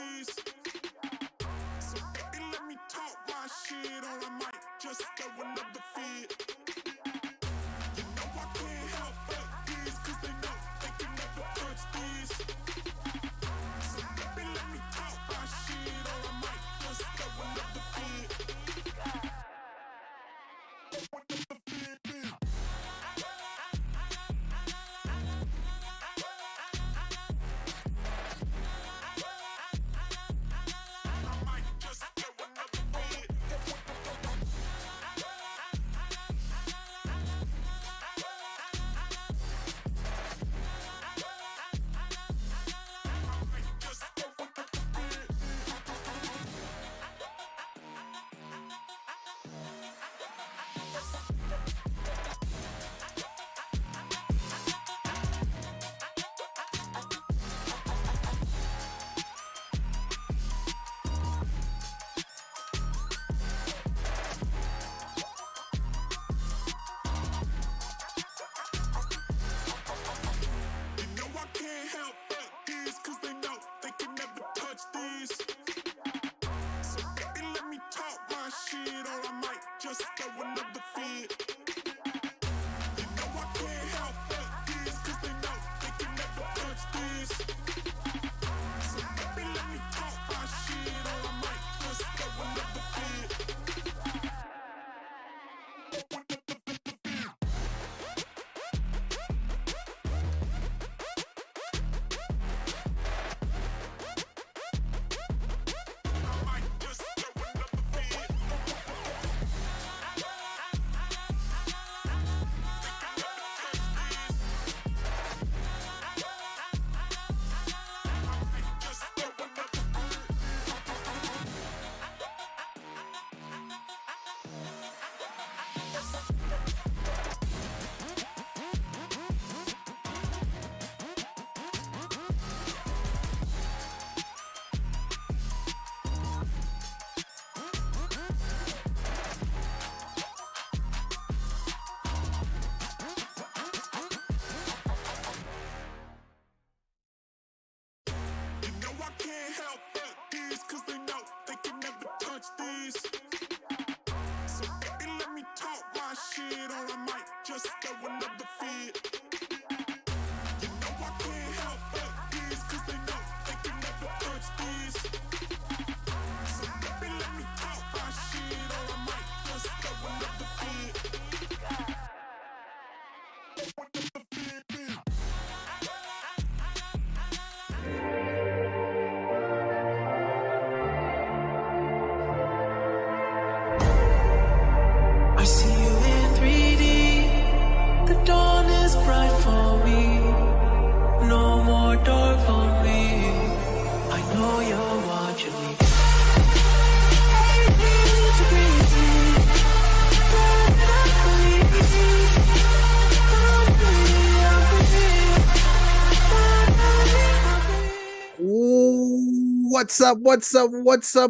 these. So baby, let me talk my shit, or I might just throw another fit. You know I can't help but these, cause they know they can never touch these. So baby, let me talk my shit, or I might just throw another fit. I see you in 3D. The dawn is bright for me. No more dark for me. I know you're watching me. What's up,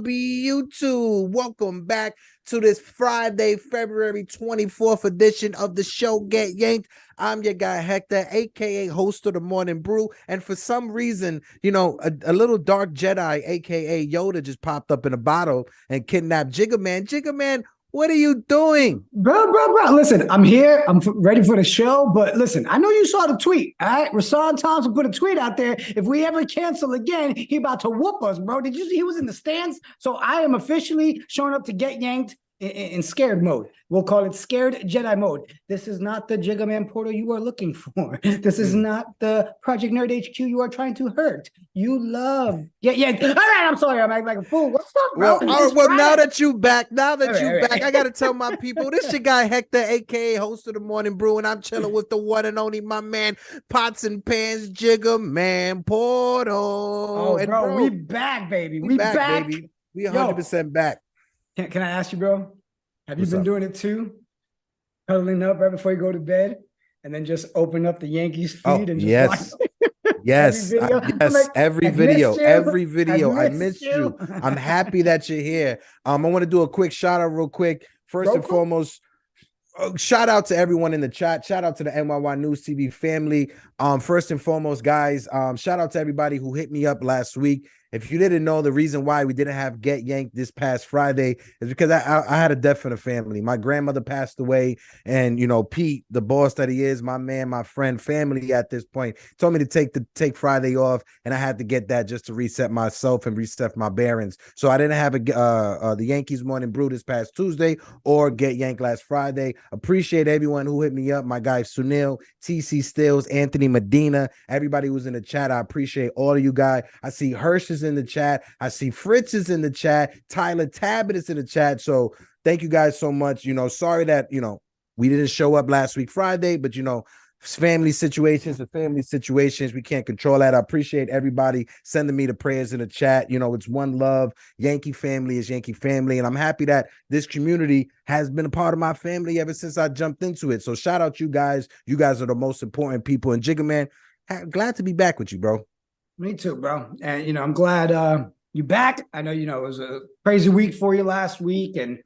YouTube? Welcome back to this Friday, February 24th edition of the show Get Yanked. I'm your guy, Hector, aka host of the Morning Brew. And for some reason, you know, a little dark Jedi, aka Yoda, just popped up in a bottle and kidnapped Jigga Man. Jigga Man, what are you doing? Bro. Listen, I'm here. I'm ready for the show. But listen, I know you saw the tweet. All right. Rashawn Thompson put a tweet out there. If we ever cancel again, he about to whoop us, bro. Did you see he was in the stands? So I am officially showing up to Get Yanked in scared mode. We'll call it scared Jedi mode. This is not the Jigga Man portal you are looking for. This is not the Project Nerd HQ you are trying to hurt. You love. Yeah. All right, I'm sorry. I'm acting like a fool. What's up, bro? Well, now that you back, I got to tell my people, this your guy Hector, aka host of the Morning Brew, and I'm chilling with the one and only my man, Pots and Pans Jigga Man Portal. Oh, and bro, we back, baby. We back. Baby. We 100% back. Can I ask you, bro? Have you been doing it too? Cuddling up right before you go to bed, and then just open up the Yankees feed and just watch yes, every video. I missed you. I'm happy that you're here. I want to do a quick shout out real quick. First and foremost, shout out to everyone in the chat. Shout out to the NyynewsTV family. First and foremost, guys, shout out to everybody who hit me up last week if you didn't know, the reason why we didn't have Get Yanked this past Friday is because I had a death in the family. My grandmother passed away, and Pete, the boss that he is, my man, my friend, family at this point, told me to take Friday off, and I had to get that just to reset myself and reset my bearings. So I didn't have the Yankees Morning Brew this past Tuesday or Get Yanked last Friday. Appreciate everyone who hit me up. My guy Sunil, TC Stills, Anthony Medina, everybody who's in the chat. I appreciate all of you guys. I see Hirsch is in the chat. I see Fritz is in the chat. Tyler Tabbitt is in the chat. So thank you guys so much. Sorry that, we didn't show up last week Friday, but family situations. We can't control that. I appreciate everybody sending me the prayers in the chat. It's one love. Yankee family is Yankee family. And I'm happy that this community has been a part of my family ever since I jumped into it. So shout out you guys. You guys are the most important people. And Jigga Man, glad to be back with you, bro. Me too, bro. And, I'm glad you back. I know, it was a crazy week for you last week and,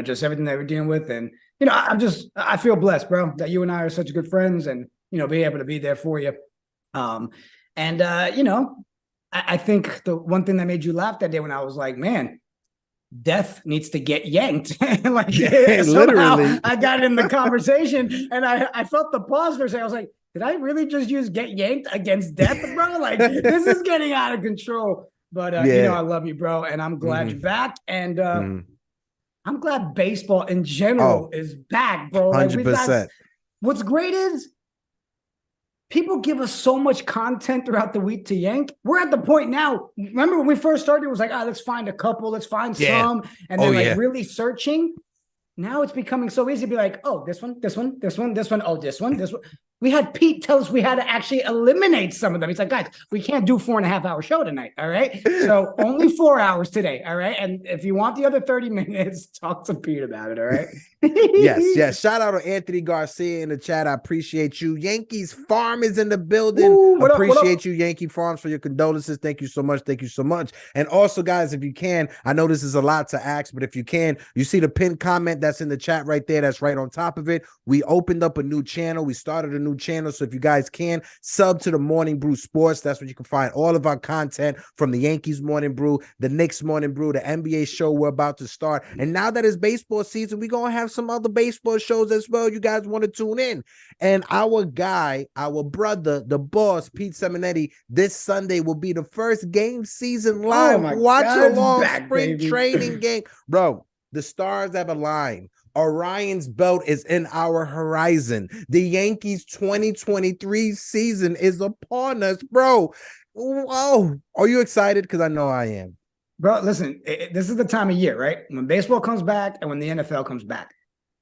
just everything that we're dealing with. And, I feel blessed, bro, that you and I are such good friends and, be able to be there for you. I think the one thing that made you laugh that day when I was like, man, death needs to get yanked. Literally. I got in the conversation and I felt the pause for a second. I was like, did I really just use get yanked against death, bro? Like, this is getting out of control. But, I love you, bro. And I'm glad you're back. And I'm glad baseball in general is back, bro. Like 100%. What's great is people give us so much content throughout the week to yank. We're at the point now. Remember when we first started, it was like, let's find a couple, let's find some. And then really searching. Now it's becoming so easy to be like, oh, this one. Oh, this one. We had Pete tell us we had to actually eliminate some of them. He's like, guys, we can't do 4.5-hour show tonight. All right. So only 4 hours today. All right. And if you want the other 30 minutes, talk to Pete about it. All right. Yes. Shout out to Anthony Garcia in the chat. I appreciate you. Yankees Farm is in the building. Ooh, appreciate you, Yankee Farms, for your condolences. Thank you so much. And also, guys, if you can, I know this is a lot to ask, but if you can, you see the pinned comment that's in the chat right there. That's right on top of it. We opened up a new channel. We started a new channel. So if you guys can sub to the Morning Brew Sports, that's where you can find all of our content from the Yankees Morning Brew, the Knicks Morning Brew, the NBA show we're about to start. And now that it's baseball season, we're going to have some other baseball shows as well. You guys want to tune in. And our guy, our brother, the boss, Pete Seminetti, this Sunday will be the first game season live. Watch along spring training game. Bro, the stars have aligned. Orion's belt is in our horizon. The Yankees 2023 season is upon us, bro. Whoa. Are you excited? Because I know I am. Bro, listen, this is the time of year, right? When baseball comes back and when the NFL comes back.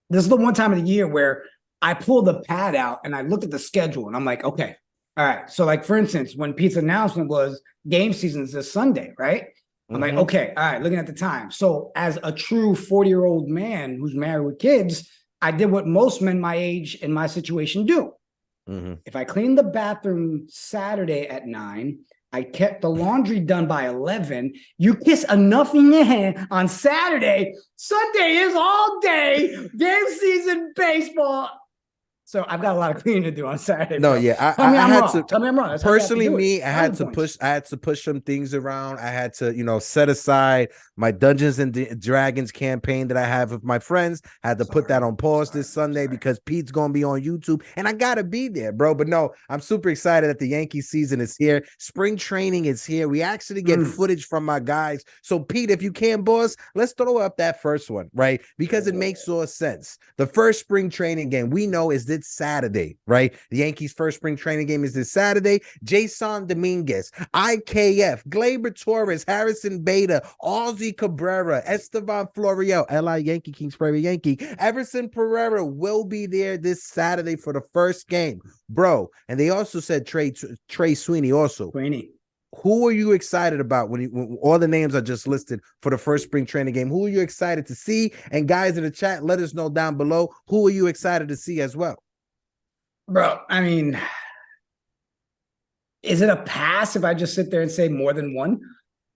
This is the one time of the year where I pull the pad out and I look at the schedule and I'm like, okay, all right. So like, for instance, when Pete's announcement was game season's this Sunday, right? I'm like, okay, all right, looking at the time. So as a true 40-year-old man who's married with kids, I did what most men my age in my situation do. If I cleaned the bathroom Saturday at 9, I kept the laundry done by 11. You kiss enough in your hand on Saturday. Sunday is all day. Game season baseball. So I've got a lot of cleaning to do on Saturday. No, bro. yeah, Tell me I'm wrong. That's personally, I had to push some things around. I had to, set aside my Dungeons and Dragons campaign that I have with my friends. I had to put that on pause this Sunday because Pete's gonna be on YouTube, and I gotta be there, bro. But no, I'm super excited that the Yankee season is here. Spring training is here. We actually get footage from my guys. So Pete, if you can, boss, let's throw up that first one, right? Because it makes all sense. The first spring training game we know is this Saturday, right? The Yankees' first spring training game is this Saturday. Jason Dominguez, IKF, Gleyber Torres, Harrison Beta, Ozzy Cabrera, Estevan Florial, LI Yankee, Kings Forever Yankee, Everson Pereira will be there this Saturday for the first game, bro. And they also said Trey Sweeney also. Who are you excited about when all the names are just listed for the first spring training game? Who are you excited to see? And guys in the chat, let us know down below. Who are you excited to see as well? Bro, I mean, is it a pass if I just sit there and say more than one?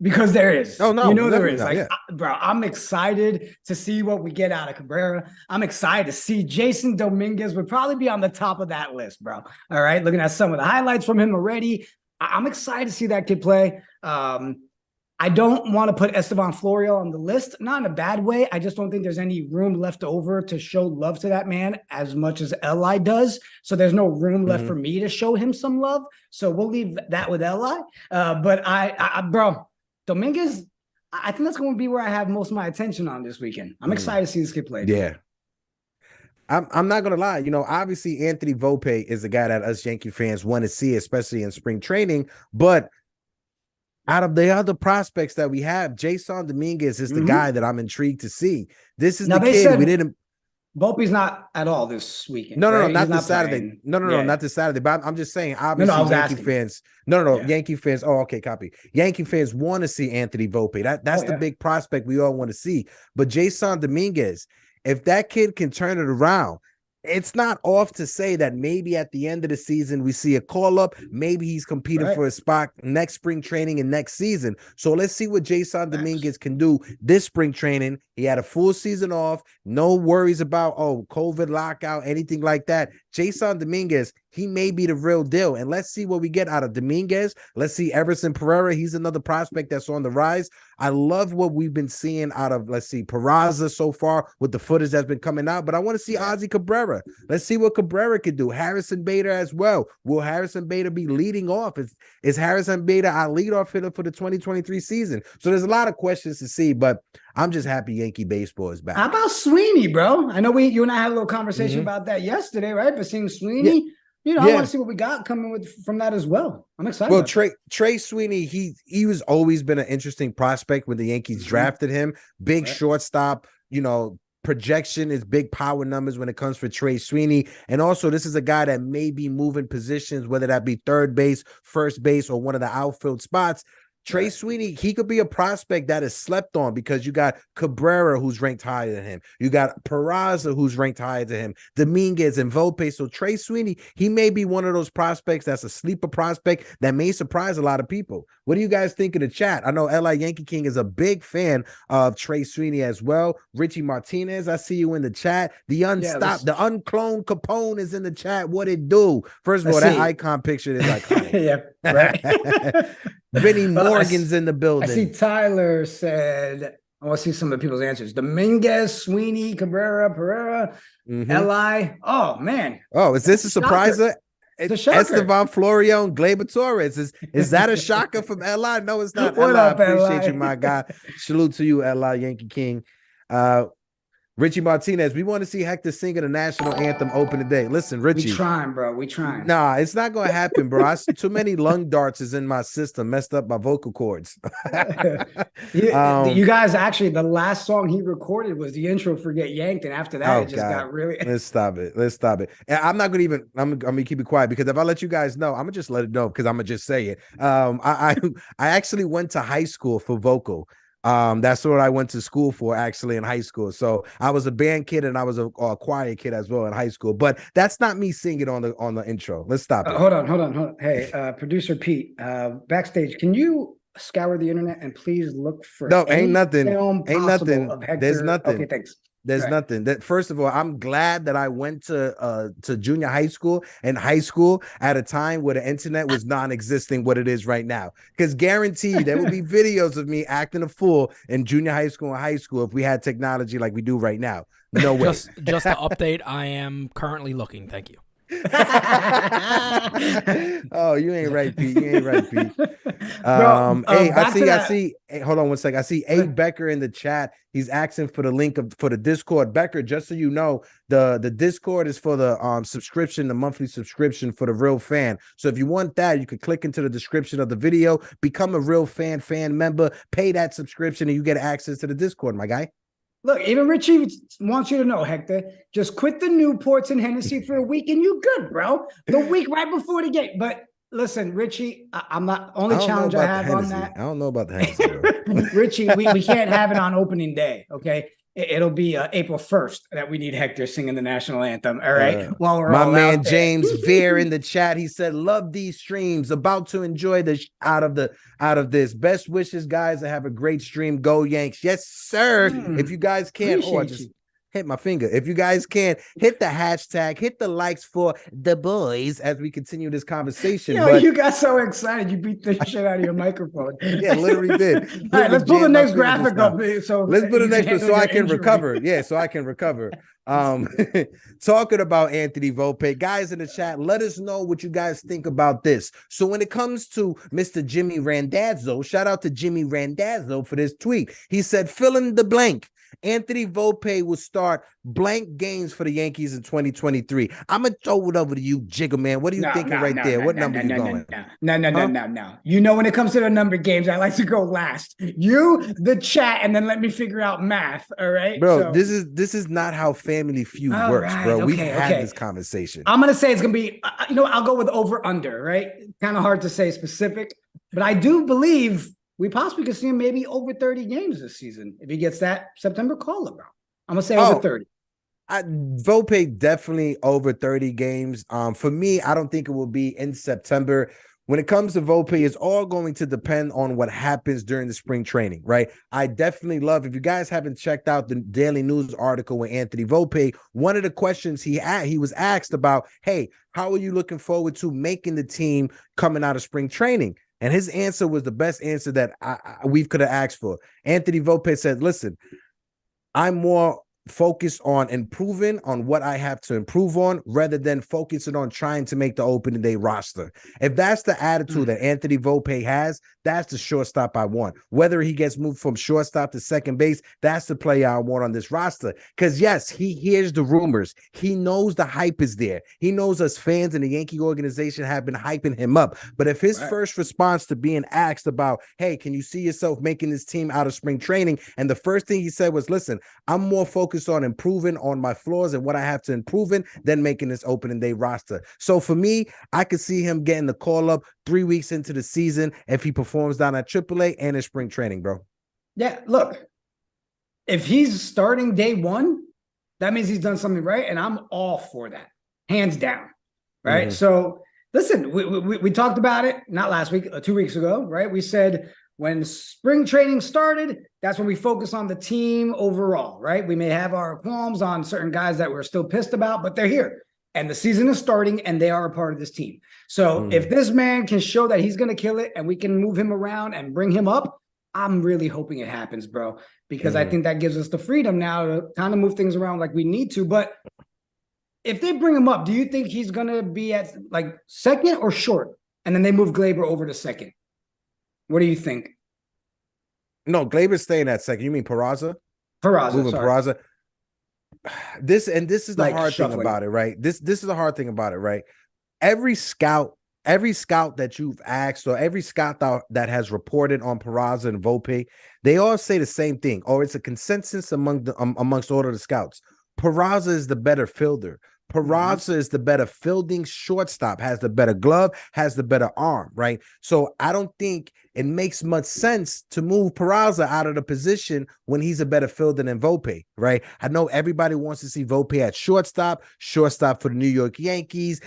Because there is. Oh, no. There is. Bro, I'm excited to see what we get out of Cabrera. I'm excited to see Jason Dominguez would probably be on the top of that list, bro. All right. Looking at some of the highlights from him already. I'm excited to see that kid play. I don't want to put Esteban Florial on the list, not in a bad way. I just don't think there's any room left over to show love to that man as much as Li does. So there's no room left for me to show him some love. So we'll leave that with Li. But bro, Dominguez, I think that's going to be where I have most of my attention on this weekend. I'm excited to see this kid play. Yeah. I'm not gonna lie, obviously Anthony Volpe is the guy that us Yankee fans want to see, especially in spring training. But out of the other prospects that we have, Jason Dominguez is the guy that I'm intrigued to see. This is the kid we didn't. Volpe's not at all this weekend. No, not this Saturday. No, not this Saturday. But I'm just saying, obviously, Yankee fans. Yankee fans. Oh, okay, copy. Yankee fans want to see Anthony Volpe. That's the big prospect we all want to see. But Jason Dominguez, if that kid can turn it around, it's not off to say that maybe at the end of the season we see a call up. Maybe he's competing for a spot next spring training and next season. So let's see what Jason Dominguez can do this spring training. He had a full season off, no worries about COVID lockout, anything like that. Jason Dominguez, he may be the real deal. And let's see what we get out of Dominguez. Let's see Everson Pereira. He's another prospect that's on the rise. I love what we've been seeing out of, Peraza so far with the footage that's been coming out. But I want to see Ozzy Cabrera. Let's see what Cabrera can do. Harrison Bader as well. Will Harrison Bader be leading off? Is Harrison Bader our leadoff hitter for the 2023 season? So there's a lot of questions to see, but I'm just happy Yankee baseball is back. How about Sweeney, bro? I know you and I had a little conversation about that yesterday, right? But seeing Sweeney, I want to see what we got coming from that as well. I'm excited. Well, Trey Sweeney, he was always been an interesting prospect when the Yankees drafted him. Big shortstop, projection is big power numbers when it comes for Trey Sweeney. And also, this is a guy that may be moving positions, whether that be third base, first base, or one of the outfield spots. Trey Sweeney, he could be a prospect that is slept on because you got Cabrera, who's ranked higher than him. You got Peraza, who's ranked higher than him. Dominguez and Volpe. So Trey Sweeney, he may be one of those prospects that's a sleeper prospect that may surprise a lot of people. What do you guys think of the chat? I know L.I. Yankee King is a big fan of Trey Sweeney as well. Richie Martinez, I see you in the chat. The uncloned Capone is in the chat. What it do? First of all, that icon picture is iconic. Right. Benny Morgan's in the building. I see Tyler said, I want to see some of the people's answers. Dominguez, Sweeney, Cabrera, Pereira, Li. Oh, man. Oh, is this a surpriser? It's a Esteban Florial and Gleyber Torres. Is that a shocker from Li? No, it's not. What up, I appreciate Li? you, my guy. Salute to you, Li Yankee King. Richie Martinez, we want to see Hector singing the national anthem open today. Listen, Richie. We trying, bro. We trying. Nah, it's not going to happen, bro. Too many lung darts is in my system, messed up my vocal cords. You guys, actually, the last song he recorded was the intro for Get Yanked, and after that, it just got really... Let's stop it. And I'm not going to I'm going to keep it quiet because if I let you guys know, I'm going to just let it know because I'm going to just say it. I actually went to high school for vocal. That's what I went to school for actually in high school. So I was a band kid and I was a choir kid as well in high school. But that's not me singing on the intro. Let's stop it. Hold on. Hey, producer Pete, backstage, can you scour the internet and please look for ain't nothing. There's nothing. Okay, thanks. There's nothing. That first of all, I'm glad that I went to junior high school and high school at a time where the internet was non-existent what it is right now. Because guaranteed there will be videos of me acting a fool in junior high school and high school if we had technology like we do right now. No way. Just to update, I am currently looking. Thank you. Oh, you ain't right, Pete. I see. Hey, hold on one second. I see A. Becker in the chat. He's asking for the link for the Discord. Becker, just so you know, the Discord is for the subscription, the monthly subscription for the Real Fan. So if you want that, you can click into the description of the video, become a Real Fan member, pay that subscription, and you get access to the Discord, my guy. Look, even Richie wants you to know, Hector, just quit the Newports and Hennessy for a week and you good, bro. The week right before the game. But listen, Richie, I'm not only challenge I have on that. I don't know about the Hennessy. Richie, we can't have it on opening day, okay? It'll be April 1st that we need Hector singing the national anthem. All right. While we're my all man out there. James Veer in the chat. He said, "Love these streams. About to enjoy the out of this. Best wishes, guys. To have a great stream. Go Yanks." Yes, sir. If you guys can, hit my finger. If you guys can, hit the hashtag, hit the likes for the boys as we continue this conversation. Yo, you got so excited. You beat the shit out of your microphone. Yeah, literally did. All right, let's pull the next graphic up. So let's put the next one so I can recover. Yeah, so I can recover. Talking about Anthony Volpe, guys in the chat, let us know what you guys think about this. So when it comes to Mr. Jimmy Randazzo, shout out to Jimmy Randazzo for this tweet. He said, fill in the blank. Anthony Volpe will start blank games for the Yankees in 2023. I'm going to throw it over to you, Jigga Man. What are you thinking there? What number you going? No. You know, when it comes to the number of games, I like to go last. You, the chat, and then let me figure out math. All right, bro. This is not how Family Feud works, bro. We've had this conversation. I'm gonna say it's gonna be. I'll go with over under. Right, kind of hard to say specific, but I do believe we possibly could see him maybe over 30 games this season if he gets that September call up. I'm gonna say over 30. Volpe definitely over 30 games. For me, I don't think it will be in September. When it comes to Volpe, it's all going to depend on what happens during the spring training, right? I definitely love, if you guys haven't checked out the Daily News article with Anthony Volpe, one of the questions he was asked about, hey, how are you looking forward to making the team coming out of spring training? And his answer was the best answer that we could have asked for. Anthony Volpe said, listen, I'm more focused on improving on what I have to improve on rather than focusing on trying to make the opening day roster. If that's the attitude that Anthony Volpe has, that's the shortstop I want. Whether he gets moved from shortstop to second base, that's the player I want on this roster. Because yes, he hears the rumors. He knows the hype is there. He knows us fans in the Yankee organization have been hyping him up. But if his first response to being asked about, hey, can you see yourself making this team out of spring training? And the first thing he said was, listen, I'm more focused on improving on my flaws and what I have to improve in than making this opening day roster. So for me, I could see him getting the call up 3 weeks into the season if he performs down at AAA and in spring training, bro. Yeah, look, if he's starting day one, that means he's done something right, and I'm all for that, hands down, right? So listen, we talked about it, not last week, 2 weeks ago, right? We said when spring training started, that's when we focus on the team overall, right? We may have our qualms on certain guys that we're still pissed about, but they're here. And the season is starting, and they are a part of this team. So if this man can show that he's going to kill it and we can move him around and bring him up, I'm really hoping it happens, bro, because I think that gives us the freedom now to kind of move things around like we need to. But if they bring him up, do you think he's going to be at like second or short? And then they move Glaber over to second. What do you think? No, Glaber's staying at second. You mean Peraza? Moving Peraza. This is the like hard shuffling. thing about it, right? This is the hard thing about it, right? Every scout that you've asked or every scout that has reported on Peraza and Volpe, they all say the same thing, or it's a consensus amongst all of the scouts. Peraza is the better fielder. Peraza is the better fielding shortstop, has the better glove, has the better arm, right? So I don't think it makes much sense to move Peraza out of the position when he's a better fielder than Volpe, right? I know everybody wants to see Volpe at shortstop for the New York Yankees,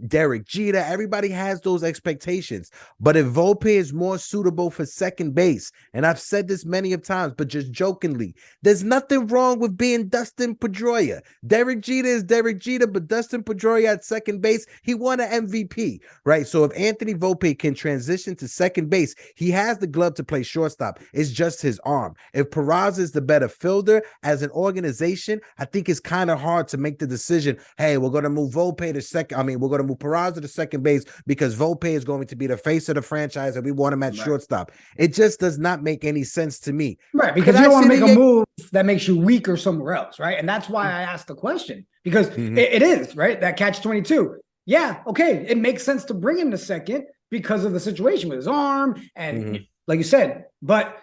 Derek Jeter. Everybody has those expectations. But if Volpe is more suitable for second base, and I've said this many of times, but just jokingly, there's nothing wrong with being Dustin Pedroia. Derek Jeter is Derek Jeter, but Dustin Pedroia at second base, he won an MVP, right? So if Anthony Volpe can transition to second base, he has the glove to play shortstop. It's just his arm. If Peraza is the better fielder as an organization, I think it's kind of hard to make the decision, hey, we're going to move Volpe to second. I mean, we're going to move Peraza to second base because Volpe is going to be the face of the franchise and we want him at shortstop. It just does not make any sense to me. Right, because you don't want to make a move that makes you weaker somewhere else, right? And that's why I asked the question, because it is, right? That catch-22. Yeah, okay, it makes sense to bring him to second because of the situation with his arm and like you said, but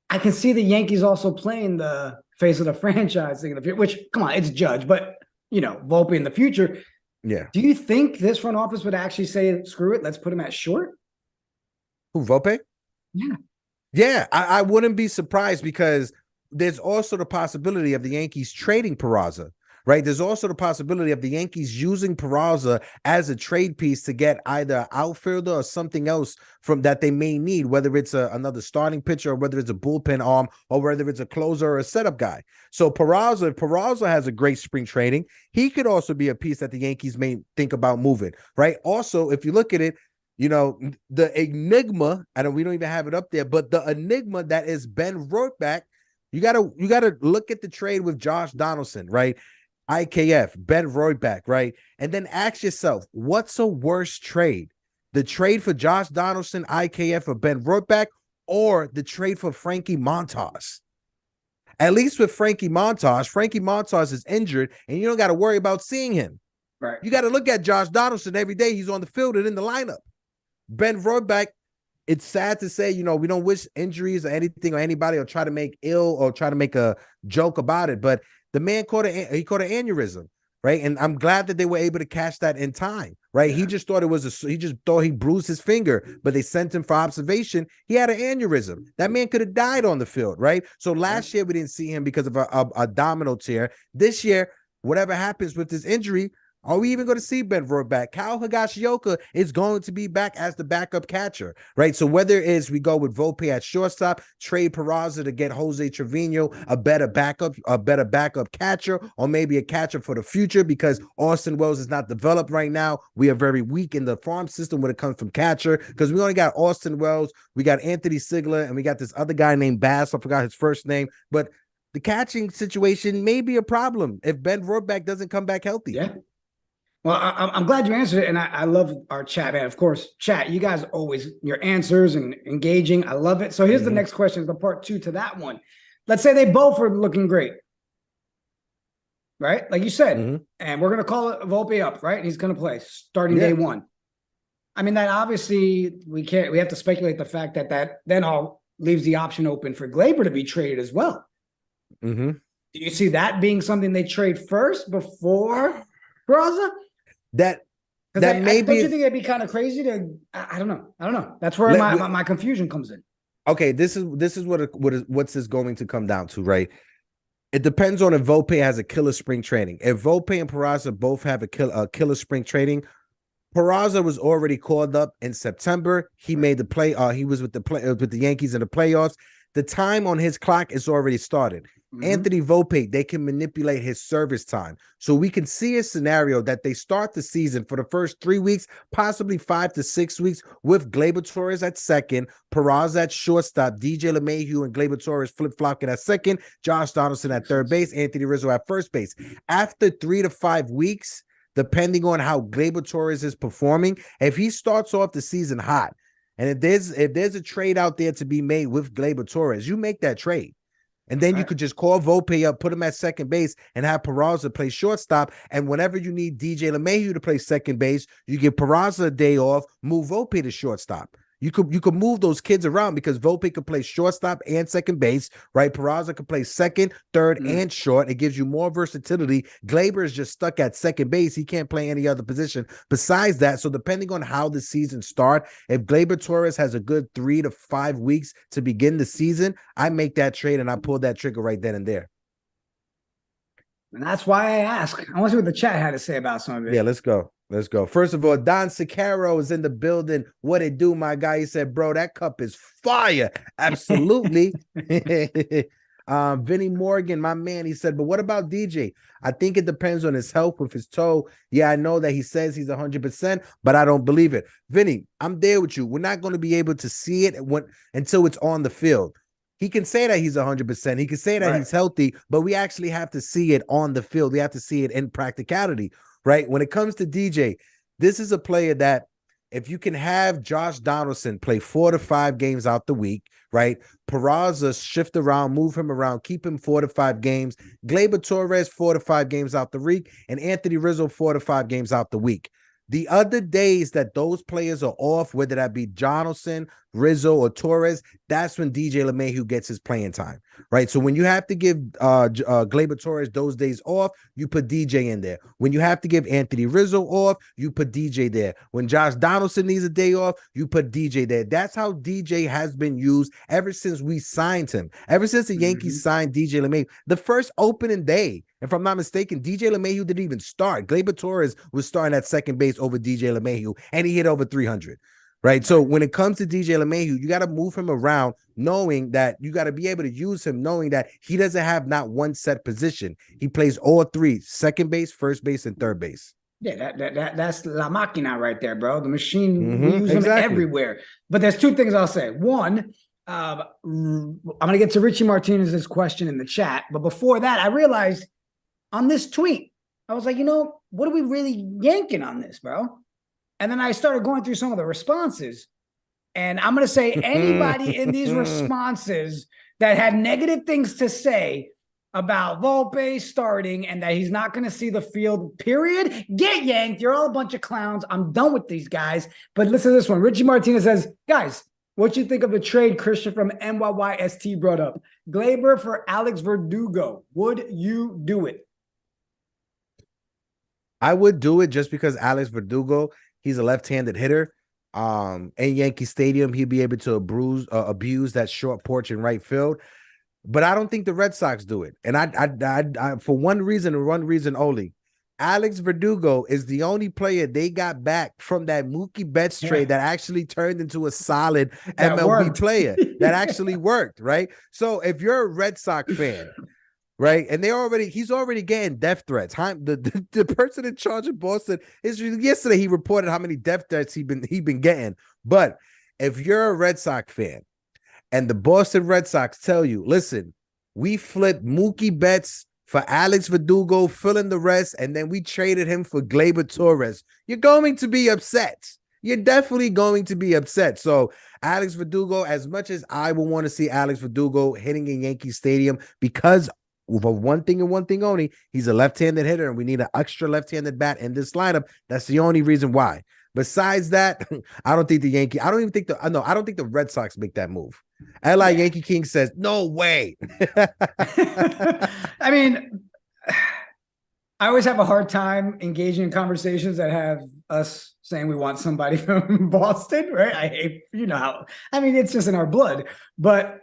I can see the Yankees also playing the face of the franchise thing in the future, which, come on, it's Judge, but, you know, Volpe in the future. Yeah. Do you think this front office would actually say, screw it, let's put him at short? Who, Volpe? Yeah. Yeah, I wouldn't be surprised because there's also the possibility of the Yankees trading Peraza, right? There's also the possibility of the Yankees using Peraza as a trade piece to get either an outfielder or something else from that they may need, whether it's another starting pitcher or whether it's a bullpen arm or whether it's a closer or a setup guy. So Peraza, if Peraza has a great spring training, he could also be a piece that the Yankees may think about moving, right? Also, if you look at it, you know, the enigma, we don't even have it up there, but the enigma that is Ben Royback, you gotta look at the trade with Josh Donaldson, right? IKF, Ben Royback, right? And then ask yourself, what's a worse trade? The trade for Josh Donaldson, IKF, or Ben Royback, or the trade for Frankie Montas? At least with Frankie Montas is injured, and you don't got to worry about seeing him. Right. You got to look at Josh Donaldson every day. He's on the field and in the lineup. Ben Royback, it's sad to say, you know, we don't wish injuries or anything or anybody or try to make ill or try to make a joke about it, but the man caught an aneurysm, right? And I'm glad that they were able to catch that in time, right? Yeah. He just thought he bruised his finger, but they sent him for observation. He had an aneurysm. That man could have died on the field, right? So last year we didn't see him because of a abdominal tear. This year, whatever happens with this injury, are we even going to see Ben Royback? Kyle Higashioka is going to be back as the backup catcher, right? So whether it is we go with Volpe at shortstop, trade Peraza to get Jose Trevino, a better backup catcher, or maybe a catcher for the future because Austin Wells is not developed right now. We are very weak in the farm system when it comes from catcher because we only got Austin Wells, we got Anthony Sigler, and we got this other guy named Bass. I forgot his first name, but the catching situation may be a problem if Ben Royback doesn't come back healthy. Yeah. Well, I'm glad you answered it, and I love our chat, man. Of course, chat, you guys always, your answers and engaging. I love it. So here's the next question, the part two to that one. Let's say they both are looking great, right? Like you said, and we're going to call it Volpe up, right? He's going to play starting day one. I mean, that obviously we have to speculate the fact that then all leaves the option open for Gleyber to be traded as well. Do you see that being something they trade first before Peraza? That don't maybe you think it'd be kind of crazy to? I don't know. That's where my confusion comes in. Okay, this is what's this going to come down to, right? It depends on if Volpe has a killer spring training. If Volpe and Peraza both have a killer spring training, Peraza was already called up in September. He made the play. He was with the Yankees in the playoffs. The time on his clock is already started. Anthony Volpe, they can manipulate his service time. So we can see a scenario that they start the season for the first 3 weeks, possibly 5 to 6 weeks, with Gleyber Torres at second, Peraza at shortstop, DJ LeMahieu and Gleyber Torres flip-flopping at second, Josh Donaldson at third base, Anthony Rizzo at first base. After 3 to 5 weeks, depending on how Gleyber Torres is performing, if he starts off the season hot, and if there's a trade out there to be made with Gleyber Torres, you make that trade. And then you could just call Volpe up, put him at second base, and have Peraza play shortstop. And whenever you need DJ LeMahieu to play second base, you give Peraza a day off, move Volpe to shortstop. You could move those kids around because Volpe could play shortstop and second base, right? Peraza could play second, third, and short. It gives you more versatility. Gleyber is just stuck at second base. He can't play any other position besides that. So depending on how the season starts, if Gleyber Torres has a good 3 to 5 weeks to begin the season, I make that trade and I pull that trigger right then and there. And that's why I ask. I want to see what the chat had to say about some of it. Yeah, let's go. Let's go. First of all, Don Sicaro is in the building. What it do, my guy? He said, bro, that cup is fire. Absolutely. Vinny Morgan, my man, he said, but what about DJ? I think it depends on his health with his toe. Yeah, I know that he says he's 100%, but I don't believe it. Vinny, I'm there with you. We're not going to be able to see it until it's on the field. He can say that he's 100%. He can say that he's healthy, but we actually have to see it on the field. We have to see it in practicality, right? When it comes to DJ, this is a player that if you can have Josh Donaldson play 4 to 5 games out the week, right? Peraza shift around, move him around, keep him 4 to 5 games. Gleyber Torres 4 to 5 games out the week, and Anthony Rizzo 4 to 5 games out the week. The other days that those players are off, whether that be Donaldson, Rizzo, or Torres, that's when DJ LeMahieu gets his playing time, right? So when you have to give Gleyber Torres those days off, you put DJ in there. When you have to give Anthony Rizzo off, you put DJ there. When Josh Donaldson needs a day off, you put DJ there. That's how DJ has been used ever since we signed him. Ever since the Yankees signed DJ LeMahieu, the first opening day, if I'm not mistaken, DJ LeMahieu didn't even start. Gleyber Torres was starting at second base over DJ LeMahieu, and he hit over 300. Right. So when it comes to DJ LeMahieu, you got to move him around, knowing that you got to be able to use him, knowing that he doesn't have not one set position. He plays all three: second base, first base, and third base. Yeah, that's La Máquina right there, bro. The machine, we use them everywhere. But there's two things I'll say. One, I'm going to get to Richie Martinez's question in the chat. But before that, I realized on this tweet, I was like, what are we really yanking on this, bro? And then I started going through some of the responses. And I'm going to say anybody in these responses that had negative things to say about Volpe starting and that he's not going to see the field, period, get yanked. You're all a bunch of clowns. I'm done with these guys. But listen to this one. Richie Martinez says, guys, what you think of the trade Christian from NYYST brought up? Gleyber for Alex Verdugo. Would you do it? I would do it just because Alex Verdugo, he's a left-handed hitter. In Yankee Stadium, he'll be able to abuse that short porch in right field. But I don't think the Red Sox do it. And I for one reason and one reason only, Alex Verdugo is the only player they got back from that Mookie Betts trade that actually turned into a solid MLB player that actually worked, right? So if you're a Red Sox fan, right, and he's already getting death threats. The person in charge of Boston yesterday he reported how many death threats he been getting. But if you're a Red Sox fan and the Boston Red Sox tell you, listen, we flipped Mookie Betts for Alex Verdugo, fill in the rest, and then we traded him for Gleyber Torres, you're going to be upset. You're definitely going to be upset. So Alex Verdugo, as much as I will want to see Alex Verdugo hitting in Yankee Stadium, because for one thing and one thing only, he's a left-handed hitter, and we need an extra left-handed bat in this lineup. That's the only reason why. Besides that, I don't think the Red Sox make that move. LI Yankee King says, no way. I mean, I always have a hard time engaging in conversations that have us saying we want somebody from Boston, right? I hate, it's just in our blood. But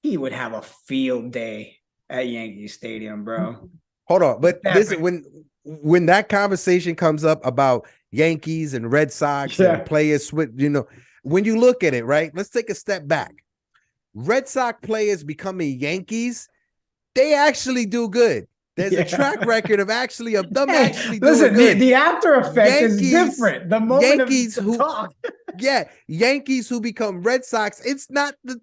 he would have a field day at Yankee Stadium, bro. Hold on. But listen, when that conversation comes up about Yankees and Red Sox and players, when you look at it, right? Let's take a step back. Red Sox players becoming Yankees, they actually do good. There's a track record of them actually doing good. The after effect is different. The moment Yankees of talk. Yankees who become Red Sox, it's not the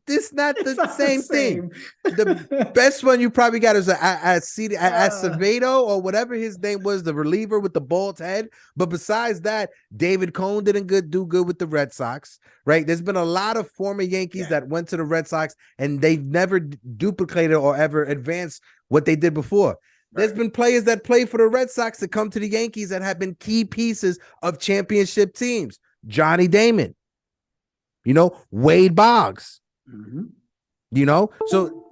same thing. The best one you probably got is Acevedo or whatever his name was, the reliever with the bald head. But besides that, David Cone didn't do good with the Red Sox, right? There's been a lot of former Yankees that went to the Red Sox and they've never duplicated or ever advanced what they did before. There's been players that play for the Red Sox that come to the Yankees that have been key pieces of championship teams. Johnny Damon, Wade Boggs, so.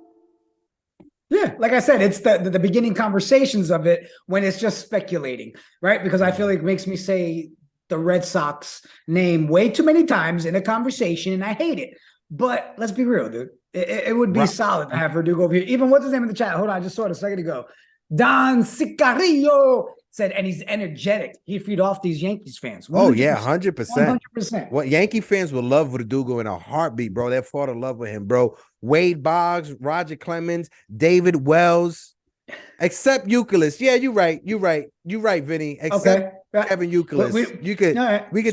Yeah, like I said, it's the beginning conversations of it when it's just speculating, right? Because I feel like it makes me say the Red Sox name way too many times in a conversation, and I hate it. But let's be real, dude. It would be solid to have Verdugo over here. Even what's his name in the chat? Hold on, I just saw it a second ago. Don Sicarillo said, and he's energetic. He'd feed off these Yankees fans. 100%. Oh, yeah, 100%. 100%. Well, Yankee fans will love Verdugo in a heartbeat, bro. They'll fall in love with him, bro. Wade Boggs, Roger Clemens, David Wells, except Euclid. Yeah, you're right. You're right, Vinny. Except Kevin Euclid. We could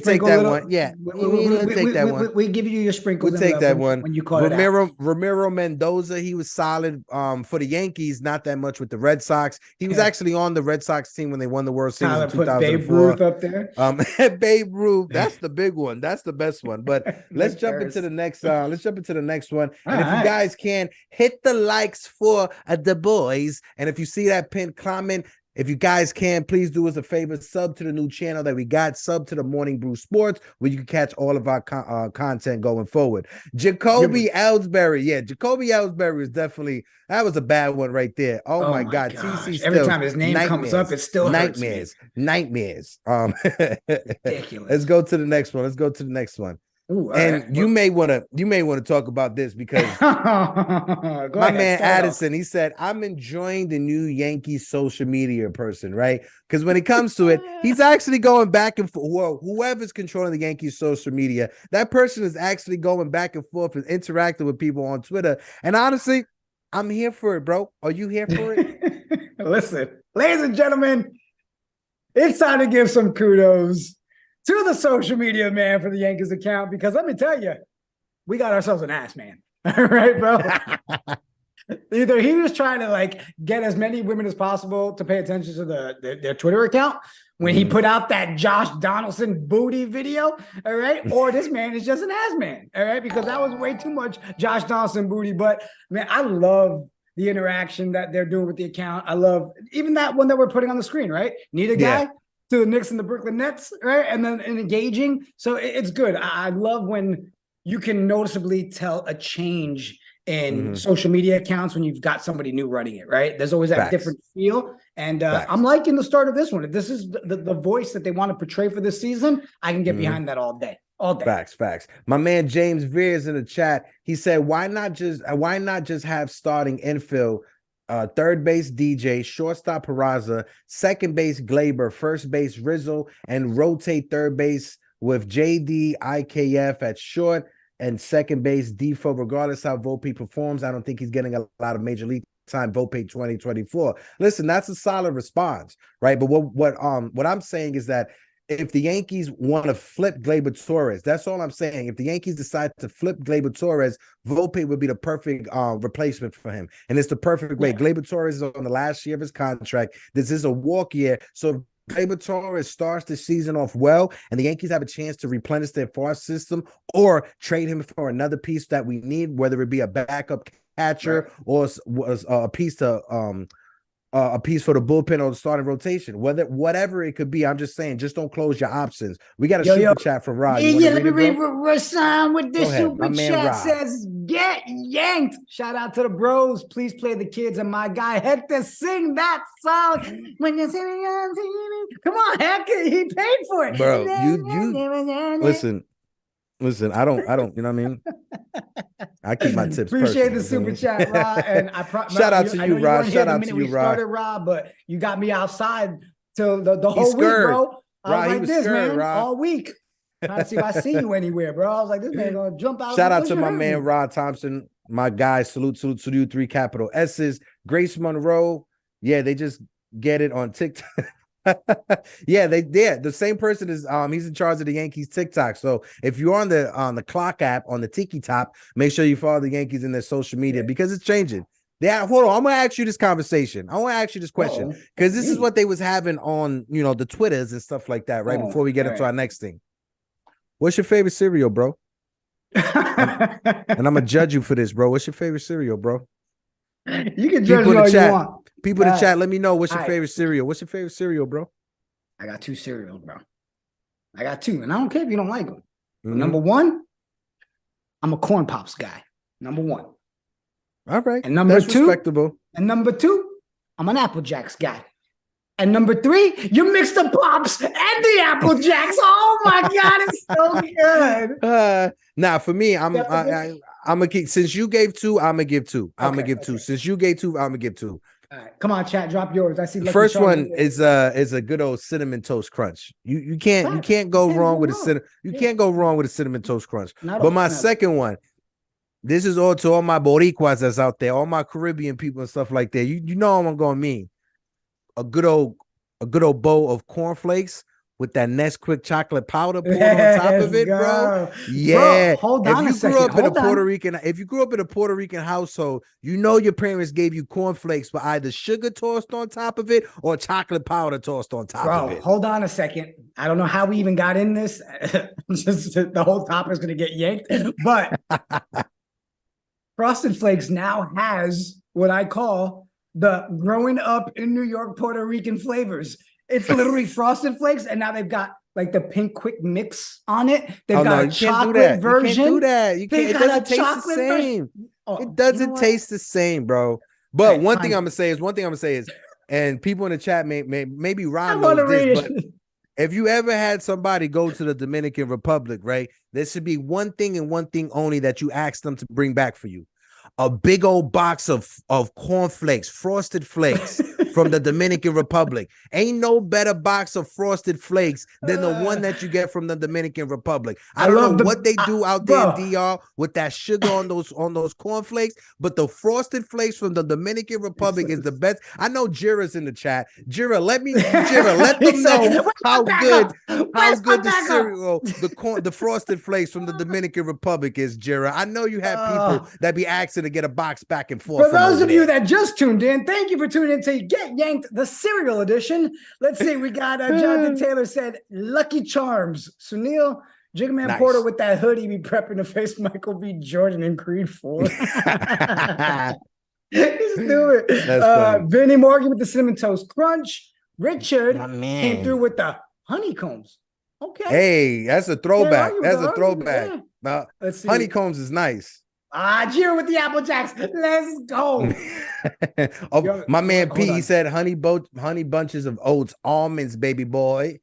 take that one. Yeah, we'll take that one. We give you your sprinkles. We'll take that one. When you call it out. Ramiro Mendoza, he was solid for the Yankees, not that much with the Red Sox. He was actually on the Red Sox team when they won the World Series in 2004. Babe Ruth up there. Babe Ruth, that's the big one. That's the best one. But let's jump into the next. Let's jump into the next one. And if you guys can hit the likes for the boys, and if you see that pinned comment, If you guys can, please do us a favor, sub to the new channel that we got, sub to the Morning Brew Sports, where you can catch all of our content going forward. Jacoby Ellsbury. Yeah, Jacoby Ellsbury is definitely, that was a bad one right there. Oh my God. TC Every time his name comes up, it still hurts me. Nightmares. Ridiculous. Let's go to the next one. Ooh, and right. you may want to talk about this because my man Addison, he said, I'm enjoying the new Yankees social media person, right? Because when it comes to it, he's actually going back and forth. Well, whoever's controlling the Yankees social media, that person is actually going back and forth and interacting with people on Twitter. And honestly, I'm here for it, bro. Are you here for it? Listen, ladies and gentlemen, it's time to give some kudos to the social media man for the Yankees account, because let me tell you, we got ourselves an ass man. All right, bro. Either he was trying to like get as many women as possible to pay attention to their Twitter account when he put out that Josh Donaldson booty video, all right? Or this man is just an ass man, all right? Because that was way too much Josh Donaldson booty. But man, I love the interaction that they're doing with the account. I love even that one that we're putting on the screen, right? Need a guy to the Knicks and the Brooklyn Nets, right? And then engaging. So it's good. I love when you can noticeably tell a change in social media accounts when you've got somebody new running it, right? There's always that different feel. And I'm liking the start of this one. If this is the voice that they want to portray for this season, I can get behind that all day. All day. Facts. My man James Veers in the chat, he said, why not just have starting infield, third base DJ, shortstop Peraza, second base Glaber, first base Rizzo, and rotate third base with JD IKF at short and second base Defoe. Regardless how Volpe performs, I don't think he's getting a lot of major league time. Volpe 2024. Listen, that's a solid response, right? But what I'm saying is that if the Yankees want to flip Gleyber Torres, that's all I'm saying. If the Yankees decide to flip Gleyber Torres, Volpe would be the perfect replacement for him. And it's the perfect way. Gleyber Torres is on the last year of his contract. This is a walk year. So if Gleyber Torres starts the season off well and the Yankees have a chance to replenish their farm system or trade him for another piece that we need, whether it be a backup catcher or a piece to a piece for the bullpen or the starting rotation, whatever it could be. I'm just saying, just don't close your options. We got a super chat from Rod. Let me read Rasan with this super chat. Says, get yanked. Shout out to the bros. Please play the kids and my guy Hector sing that song. When you see me on TV. Come on, Hector. He paid for it. Bro, you listen, I don't, you know what I mean? I keep my tips. Appreciate the super chat, Rod. And shout out to you, Rod. Shout out to you, Rod. Rob, but you got me outside till the whole week, bro. I was like this, man, all week. Trying to see if I see you anywhere, bro. I was like, this man gonna jump out. Shout out to my man Rod Thompson, my guy. Salute you, 3 capital S's. Grace Monroe. Yeah, they just get it on TikTok. The same person is he's in charge of the Yankees TikTok. So if you're on the clock app on the Tiki Top, make sure you follow the Yankees in their social media because it's changing. Hold on, I'm gonna ask you this conversation. I want to ask you this question because this is what they was having on the Twitters and stuff like that right before we get into our next thing. What's your favorite cereal, bro? And I'm gonna judge you for this, bro. What's your favorite cereal, bro? You can judge me all you want. People in the chat, let me know what's your favorite cereal. What's your favorite cereal, bro? I got 2 cereals, bro. I got 2, and I don't care if you don't like them. Number 1, I'm a Corn Pops guy. Number 1. All right. And number 2, respectable. And number 2, I'm an Apple Jacks guy. And number 3, you mix the Pops and the Apple Jacks. Oh my God, it's so good. Now for me, I'm gonna keep. Since you gave 2, I'm gonna give 2. I'm gonna give 2. Since you gave 2, I'm gonna give 2. All right, come on, chat, drop yours. I see. The first one is a good old cinnamon toast crunch. You can't go wrong with a cinnamon. You can't go wrong with a cinnamon toast crunch. But my second one, this is all to all my Boricuas that's out there, all my Caribbean people and stuff like that. You know what I'm gonna mean. A good old bowl of cornflakes with that Nesquik chocolate powder poured on top of it, bro. Yeah. Bro, hold on a second. If you grew up in a Puerto Rican household, you know your parents gave you cornflakes with either sugar tossed on top of it or chocolate powder tossed on top of it. Hold on a second. I don't know how we even got in this. Just the whole top is going to get yanked. But Frosted Flakes now has what I call the growing up in New York Puerto Rican flavors. It's literally Frosted Flakes, and now they've got like the pink quick mix on it. They've got a chocolate version. You can't do that. You can't. It doesn't taste the same. It doesn't taste the same, bro. But one thing I'm gonna say is, and people in the chat maybe Ron knows this, but if you ever had somebody go to the Dominican Republic, right, there should be one thing and one thing only that you ask them to bring back for you. A big old box of cornflakes, Frosted Flakes from the Dominican Republic. Ain't no better box of Frosted Flakes than the one that you get from the Dominican Republic. I don't know what they do out there in DR with that sugar on those cornflakes, but the Frosted Flakes from the Dominican Republic is the best. I know Jira's in the chat. Jira, let them know how good the cereal, the Frosted Flakes from the Dominican Republic is, Jira. I know you have people that be asking to get a box back and forth. For those of you that just tuned in, thank you for tuning in to Get Yanked, the cereal edition. Let's see, we got Jonathan Taylor said Lucky Charms. Sunil Jigman Porter with that hoodie be prepping to face Michael B. Jordan in Creed 4. He's doing it. Vinny Morgan with the Cinnamon Toast Crunch. Richard came through with the honeycombs. Okay. Hey, that's a throwback. Yeah. Let's see. Honeycombs is nice. Jira with the Apple Jacks. Let's go. My man P, he said honey bunches of oats, almonds, baby boy.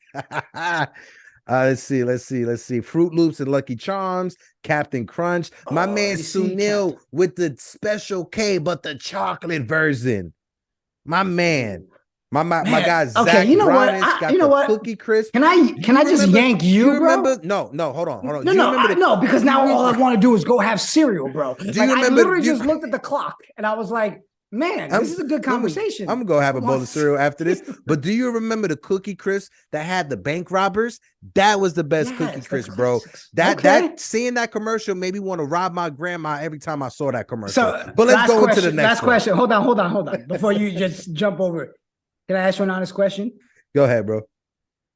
Let's see. Fruit Loops and Lucky Charms, Captain Crunch. My man Sunil with the Special K, but the chocolate version. My man. My guy Zach. Okay, you know what? Cookie Crisp. Can I just yank you, remember? Bro? No, hold on. No, because now all I want to do is go have cereal, bro. I literally just looked at the clock and I was like, man, this is a good conversation. I'm gonna go have a bowl of cereal after this. But do you remember the Cookie Crisp that had the bank robbers? That was the best Cookie Crisp, bro. That seeing that commercial made me want to rob my grandma every time I saw that commercial. But let's go into the next last question. Hold on. Before you just jump over it. Can I ask you an honest question? Go ahead, bro.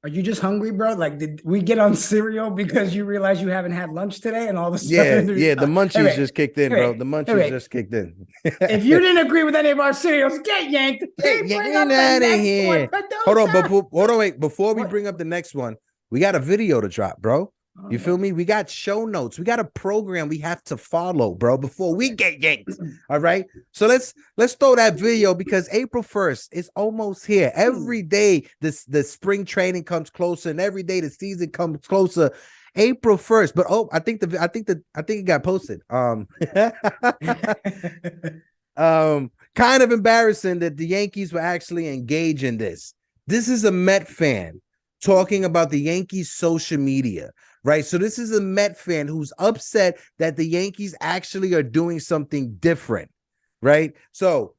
Are you just hungry, bro? Like, did we get on cereal because you realize you haven't had lunch today and all of a sudden? Yeah, the munchies just kicked in, bro. The munchies just kicked in. If you didn't agree with any of our cereals, get yanked. Get out of here. Hold on, wait. Before we bring up the next one, we got a video to drop, bro. You feel me? We got show notes. We got a program we have to follow, bro, before we get yanked. All right. So let's throw that video because April 1st is almost here. Every day the spring training comes closer, and every day the season comes closer. April 1st. But I think it got posted. Kind of embarrassing that the Yankees were actually engaged in this. This is a Met fan talking about the Yankees' social media. Right. So this is a Met fan who's upset that the Yankees actually are doing something different. Right. So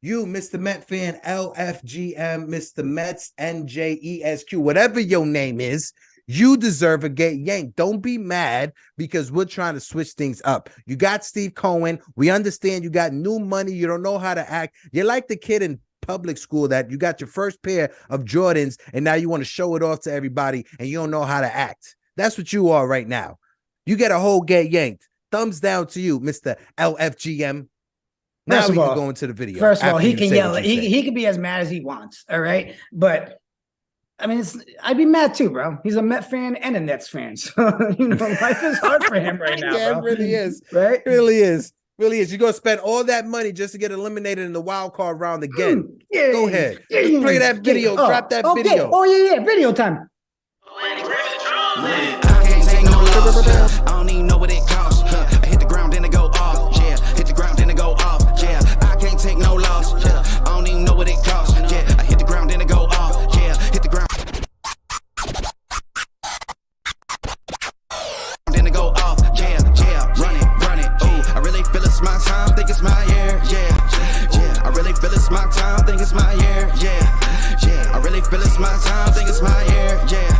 you, Mr. Met fan, LFGM, Mr. Mets, NJESQ, whatever your name is, you deserve a get yanked. Don't be mad because we're trying to switch things up. You got Steve Cohen. We understand you got new money. You don't know how to act. You're like the kid in public school that you got your first pair of Jordans and now you want to show it off to everybody and you don't know how to act. That's what you are right now. You get a whole get yanked. Thumbs down to you, Mr. LFGM. Now we can go into the video. First of all, he can yell. He can be as mad as he wants. All right. But I mean, I'd be mad too, bro. He's a Met fan and a Nets fan. So, life is hard for him right now. Yeah, bro. It really is. Right? It really is. Really is. You're going to spend all that money just to get eliminated in the wild card round again. Go ahead. Play that video. Drop that video. Oh, yeah. Video time. I can't take no loss. I don't even know what it costs. I hit the ground, then it go off. Yeah, hit the ground, then it go off. Yeah, I can't take no loss. Yeah, I don't even know what it costs. Yeah, I hit the ground, then it go off. Yeah, hit the ground, then it go off. Yeah, run it. Ooh, I really feel it's my time. Think it's my year. Yeah. I really feel it's my time. Think it's my year. Yeah. I really feel it's my time. Think it's my year. Yeah.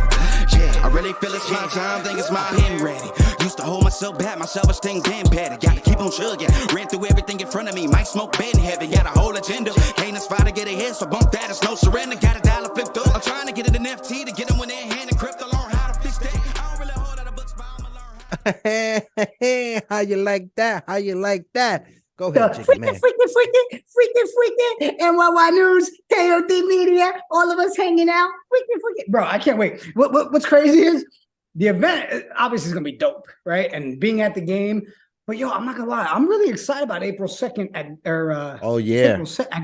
I really feel it's my time, think it's my pen ready. Used to hold myself back, my self-esteem damn bad. Gotta keep on chugging, ran through everything in front of me. Might smoke bed heavy, got a whole agenda. Can't aspire to get ahead, so bump that, it's no surrender. Got a dollar flipped up, I'm trying to get it in FT to get them when they're in hand and crypto. Learn how to fix that. I don't really hold out of books, but I'ma learn. How you like that? Go ahead, Jiggy man. Freaking, NYY News, KOD Media, all of us hanging out. Freaking. Bro, I can't wait. What's crazy is the event obviously is going to be dope, right? And being at the game. But yo, I'm not gonna lie, I'm really excited about April 2nd at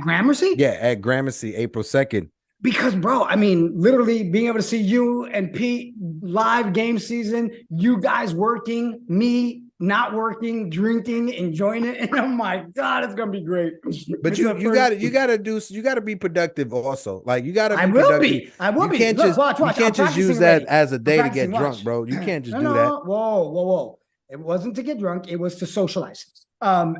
Gramercy. Yeah, at Gramercy, April 2nd. Because, bro, I mean, literally being able to see you and Pete live game season, you guys working, me not working, drinking, enjoying it, and oh my god, it's gonna be great. But you gotta be productive also. Like you gotta be productive. I will be. You can't just use that as a day to get drunk, bro. You can't just do that. Whoa. It wasn't to get drunk, it was to socialize.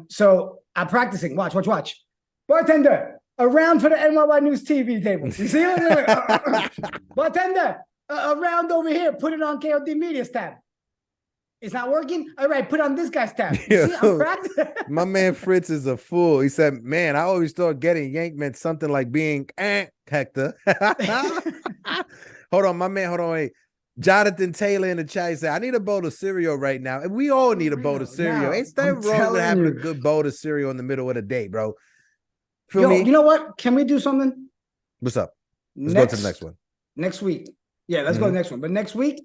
So I'm practicing. Watch. Bartender, around for the NYY News TV table. You see it? Bartender, around over here. Put it on KOD Media's tab. It's not working? All right, put on this guy's tab. You see, I'm practicing. My man Fritz is a fool. He said, man, I always thought getting yanked meant something like being Hector. Hold on, wait. Jonathan Taylor in the chat said, I need a bowl of cereal right now. And we all need a bowl of cereal. Ain't that wrong with having a good bowl of cereal in the middle of the day, bro? Feel me? You know what? Can we do something? What's up? Let's go to the next one. Next week. Yeah, let's go to the next one. But next week,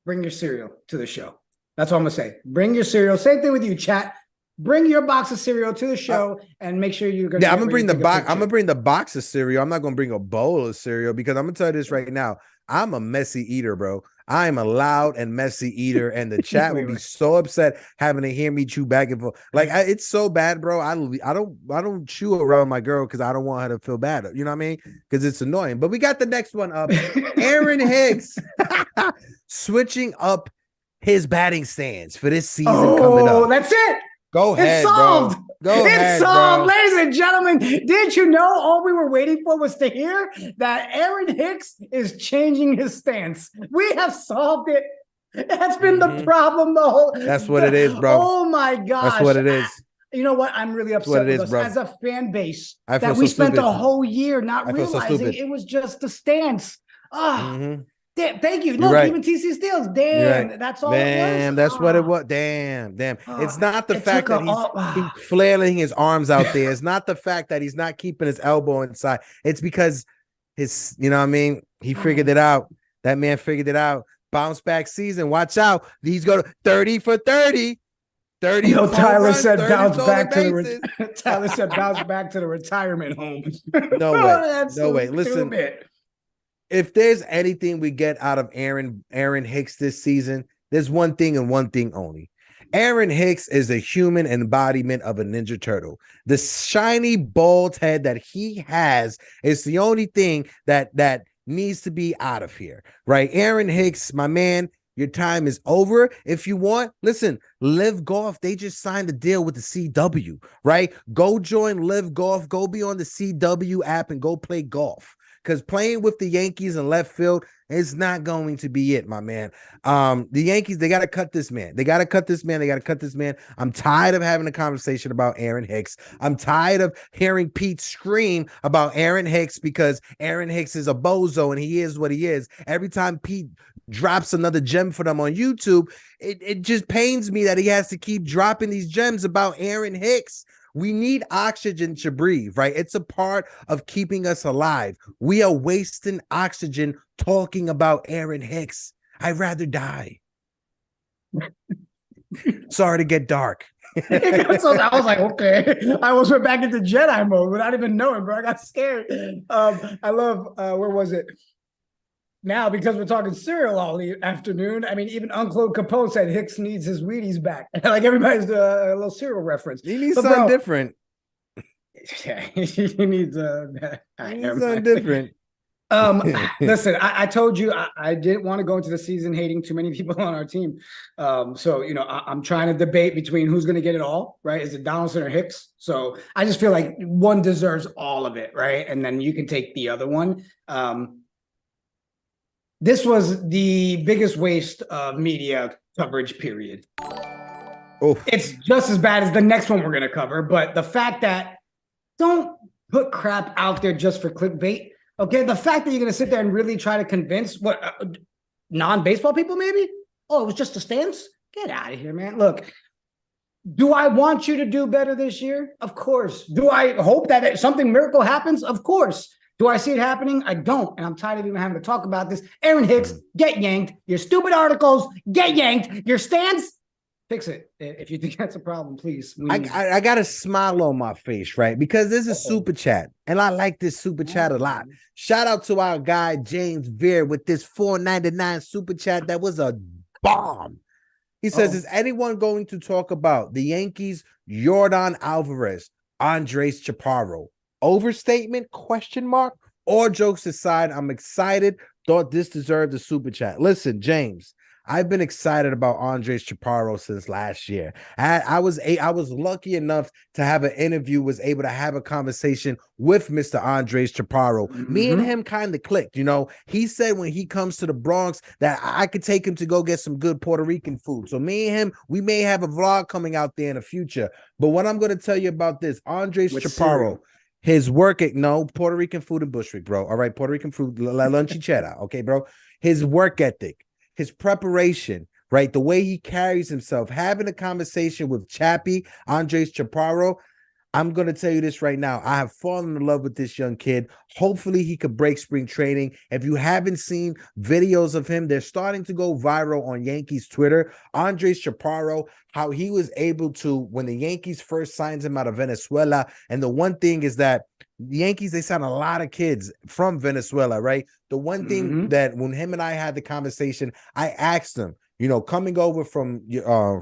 bring your cereal to the show. That's all I'm going to say. Bring your cereal. Same thing with you, chat. Bring your box of cereal to the show and make sure you're going to. Yeah, I'm going to bring the box. I'm going to bring the box of cereal. I'm not going to bring a bowl of cereal because I'm going to tell you this right now. I'm a messy eater, bro. I am a loud and messy eater, and the chat will be so upset having to hear me chew back and forth. Like it's so bad, bro. I don't chew around my girl because I don't want her to feel bad. You know what I mean? Because it's annoying. But we got the next one up. Aaron Hicks switching up his batting stance for this season coming up. That's it. Go ahead, it's solved. Bro. It's solved, ladies and gentlemen. Didn't you know all we were waiting for was to hear that Aaron Hicks is changing his stance? We have solved it. That's been the problem the whole. That's what it is, bro. Oh my gosh. That's what it is. You know what? I'm really upset with us as a fan base that we spent a whole year not realizing it was just the stance. Damn, thank you. Look, even TC Steals. Damn, that's all it was. Damn, that's what it was. Damn. It's not the fact that he's flailing his arms out there. It's not the fact that he's not keeping his elbow inside. It's because his, you know what I mean? He figured it out. That man figured it out. Bounce back season. Watch out. He's going to 30 for 30. 30. Yo, Tyler said bounce back to the Tyler said bounce back to the retirement home. No way. No way. Listen. If there's anything we get out of Aaron Hicks this season, there's one thing and one thing only. Aaron Hicks is a human embodiment of a Ninja Turtle. The shiny bald head that he has is the only thing that needs to be out of here, right? Aaron Hicks, my man, your time is over. If you want, listen, Live Golf, they just signed a deal with the CW, right? Go join Live Golf. Go be on the CW app and go play golf. Because playing with the Yankees in left field is not going to be it, my man. The Yankees, they got to cut this man. They got to cut this man. I'm tired of having a conversation about Aaron Hicks. I'm tired of hearing Pete scream about Aaron Hicks because Aaron Hicks is a bozo and he is what he is. Every time Pete drops another gem for them on YouTube, it just pains me that he has to keep dropping these gems about Aaron Hicks. We need oxygen to breathe, right? It's a part of keeping us alive. We are wasting oxygen talking about Aaron Hicks. I'd rather die. Sorry to get dark. So I was like, okay. I almost went back into Jedi mode without even knowing, bro. I got scared. I love, where was it? Now, because we're talking cereal all the afternoon, I mean, even Uncle Capone said Hicks needs his Wheaties back. Like everybody's a little cereal reference. He needs something different. Yeah, he needs something different. Listen, I told you I didn't want to go into the season hating too many people on our team. So, you know, I'm trying to debate between who's going to get it all, right? Is it Donaldson or Hicks? So I just feel like one deserves all of it, right? And then you can take the other one. This was the biggest waste of media coverage, period. Oof. It's just as bad as the next one we're going to cover, but the fact that don't put crap out there just for clickbait, okay? The fact that you're going to sit there and really try to convince non-baseball people maybe? Oh, it was just a stance? Get out of here, man. Look, Do I want you to do better this year? Of course. Do I hope that something miracle happens? Of course. Do I see it happening? I don't. And I'm tired of even having to talk about this. Aaron Hicks, get yanked. Your stupid articles, get yanked. Your stance, fix it. If you think that's a problem, please. I got a smile on my face, right? Because this is super chat, and I like this super chat a lot. Shout out to our guy, James Veer, with this $4.99 super chat. That was a bomb. He says, is anyone going to talk about the Yankees, Yordan Alvarez, Andres Chaparro? Overstatement, question mark? Or jokes aside, I'm excited. Thought this deserved a super chat. Listen, James, I've been excited about Andres Chaparro since last year. I was lucky enough to have an interview, was able to have a conversation with Mr. Andres Chaparro. Me and him kind of clicked, you know. He said when he comes to the Bronx that I could take him to go get some good Puerto Rican food. So me and him, we may have a vlog coming out there in the future. But what I'm going to tell you about this, Andres Chaparro, his work at Puerto Rican food in Bushwick, bro. All right, Puerto Rican food, la lonchera, okay, bro. His work ethic, his preparation, right? The way he carries himself, having a conversation with Chappie, Andres Chaparro. I'm going to tell you this right now. I have fallen in love with this young kid. Hopefully he could break spring training. If you haven't seen videos of him, they're starting to go viral on Yankees Twitter. Andres Chaparro, how he was able to, when the Yankees first signed him out of Venezuela. And the one thing is that the Yankees, they signed a lot of kids from Venezuela, right? The one thing that when him and I had the conversation, I asked him, you know, coming over from your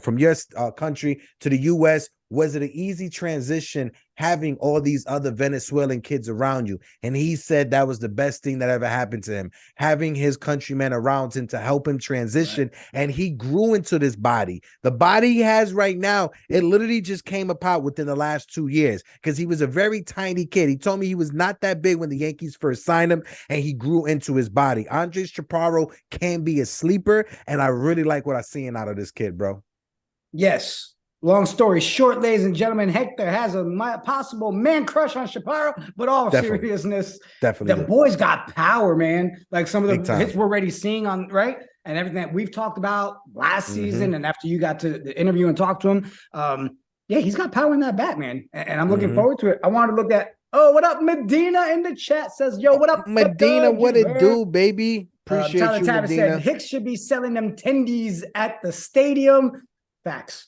country to the U.S., was it an easy transition having all these other Venezuelan kids around you? And he said that was the best thing that ever happened to him, having his countrymen around him to help him transition. Right. And he grew into this body. The body he has right now, it literally just came about within the last 2 years because he was a very tiny kid. He told me he was not that big when the Yankees first signed him, and he grew into his body. Andres Chaparro can be a sleeper, and I really like what I'm seeing out of this kid, bro. Yes. Long story short, ladies and gentlemen, Hector has a possible man crush on Chaparro, but all seriousness, the boy's got power, man. Like some of the hits we're already seeing on, right? And everything that we've talked about last season, and after you got to the interview and talk to him, yeah, he's got power in that bat, man. And I'm looking forward to it. I want to look at, what up, Medina in the chat says, yo, what up, Medina? What it do, baby? Appreciate Tyler you, Medina. Medina. Said, Hicks should be selling them tendies at the stadium. Facts.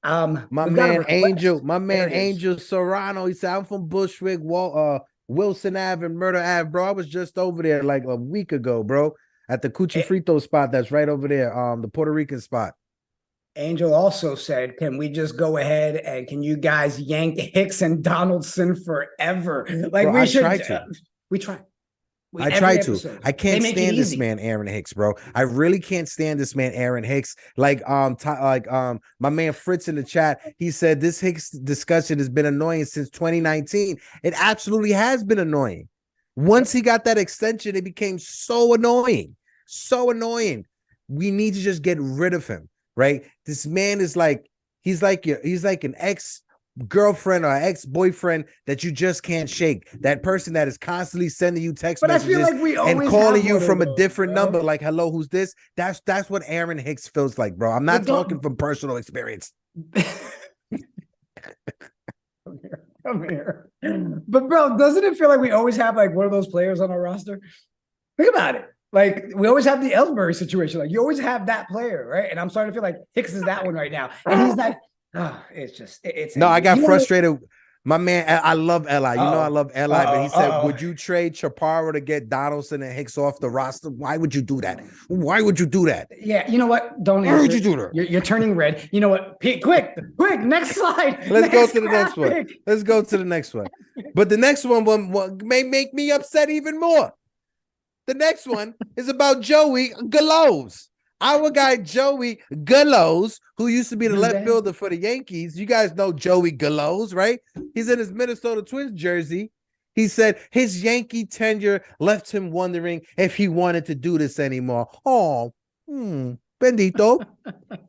My man Angel Serrano, he said, I'm from Bushwick, Wilson Ave and Murder Ave, bro. I was just over there like a week ago, bro, at the Cuchifrito spot that's right over there, the Puerto Rican spot. Angel also said, can we just go ahead and can you guys yank Hicks and Donaldson forever? Like, bro, we try. I try to. I can't stand this man, Aaron Hicks, bro. I really can't stand this man, Aaron Hicks. Like my man Fritz in the chat, he said this Hicks discussion has been annoying since 2019. It absolutely has been annoying. Once he got that extension, it became so annoying. So annoying. We need to just get rid of him, right? This man is like, he's like an ex-girlfriend or ex-boyfriend that you just can't shake. That person that is constantly sending you text messages and calling you from a different number, like, hello, who's this? That's what Aaron Hicks feels like, bro. I'm not talking from personal experience. Come here. But bro, doesn't it feel like we always have like one of those players on our roster? Think about it. Like, we always have the Ellsbury situation. Like, you always have that player, right? And I'm starting to feel like Hicks is that one right now. And he's not. It's just, it's no, I got frustrated. My man, I love Eli. You know I love Eli, but he said, would you trade Chaparro to get Donaldson and Hicks off the roster? Why would you do that? Why would you do that? Yeah, you know what? Don't answer. Why would you do that? You're turning red. You know what? Quick, next slide. Let's go to the next one. Let's go to the next one. But the next one may make me upset even more. The next one is about Joey Gallows. Our guy Joey Gallows, who used to be the left fielder for the Yankees. You guys know Joey Gallows, right? He's in his Minnesota Twins jersey. He said his Yankee tenure left him wondering if he wanted to do this anymore. Oh, bendito.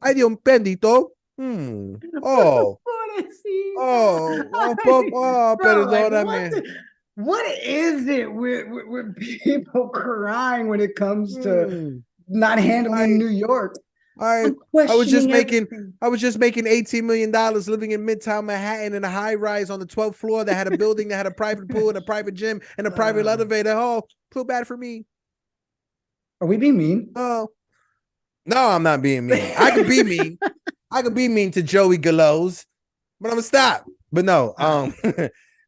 Ay, Dios bendito. Perdóname. What is it with people crying when it comes to not handling New York? I was just making $18 million living in Midtown Manhattan in a high rise on the 12th floor that had a building that had a private pool and a private gym and a private elevator. Oh, feel bad for me. Are we being mean? Oh, no, I'm not being mean. I could be mean. I could be mean to Joey Gallows, but I'm gonna stop. But no,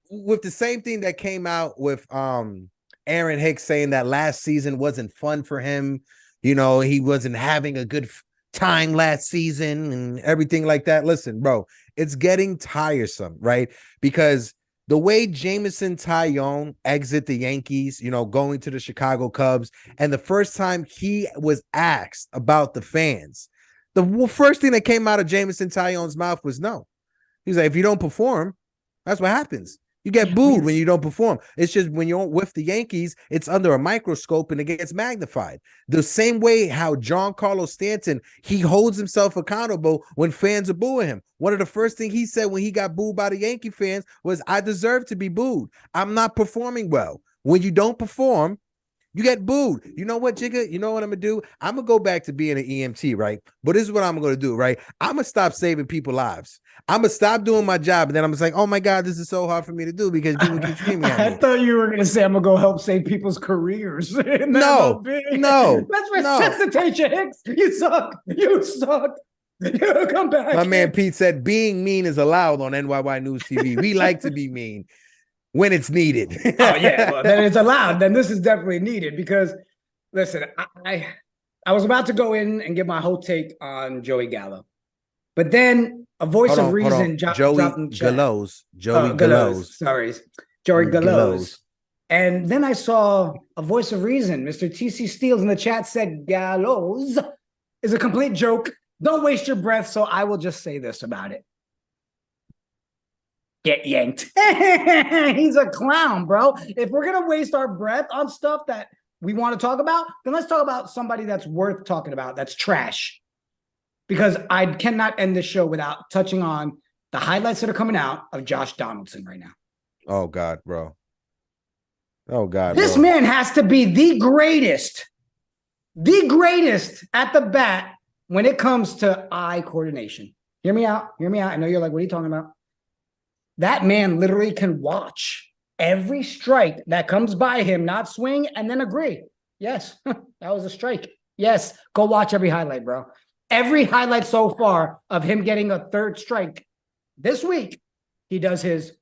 with the same thing that came out with Aaron Hicks saying that last season wasn't fun for him. You know, he wasn't having a good time last season and everything like that. Listen, bro, it's getting tiresome, right? Because the way Jameson Taillon exit the Yankees, you know, going to the Chicago Cubs, and the first time he was asked about the fans, the first thing that came out of Jameson Taillon's mouth was no. He's like, if you don't perform, that's what happens. You get booed when you don't perform. It's just when you're with the Yankees, it's under a microscope and it gets magnified. The same way how Giancarlo Stanton, he holds himself accountable when fans are booing him. One of the first things he said when he got booed by the Yankee fans was, I deserve to be booed. I'm not performing well. When you don't perform, you get booed. You know what, Jigga? You know what I'm going to do? I'm going to go back to being an EMT, right? But this is what I'm going to do, right? I'm going to stop saving people's lives. I'm going to stop doing my job. And then I'm just like, oh my God, this is so hard for me to do because people keep screaming at me. I thought you were going to say, I'm going to go help save people's careers. No. Let's resuscitate you, Hicks. You suck. You suck. You come back. My man Pete said, being mean is allowed on NyynewsTV. We like to be mean when it's needed. Oh, yeah. Well, then it's allowed. Then this is definitely needed because, listen, I was about to go in and give my whole take on Joey Gallo. But then a voice of reason dropped in chat. Joey Gallows. Sorry. Joey Gallows. And then I saw a voice of reason. Mr. TC Steels in the chat said Gallows is a complete joke. Don't waste your breath. So I will just say this about it. Get yanked. He's a clown, bro. If we're going to waste our breath on stuff that we want to talk about, then let's talk about somebody that's worth talking about. That's trash. Because I cannot end this show without touching on the highlights that are coming out of Josh Donaldson right now. Oh, God, bro. Oh, God, this man has to be the greatest at the bat when it comes to eye coordination. Hear me out. I know you're like, what are you talking about? That man literally can watch every strike that comes by him, not swing, and then agree. Yes, that was a strike. Yes, go watch every highlight, bro. Every highlight so far of him getting a third strike this week, he does his.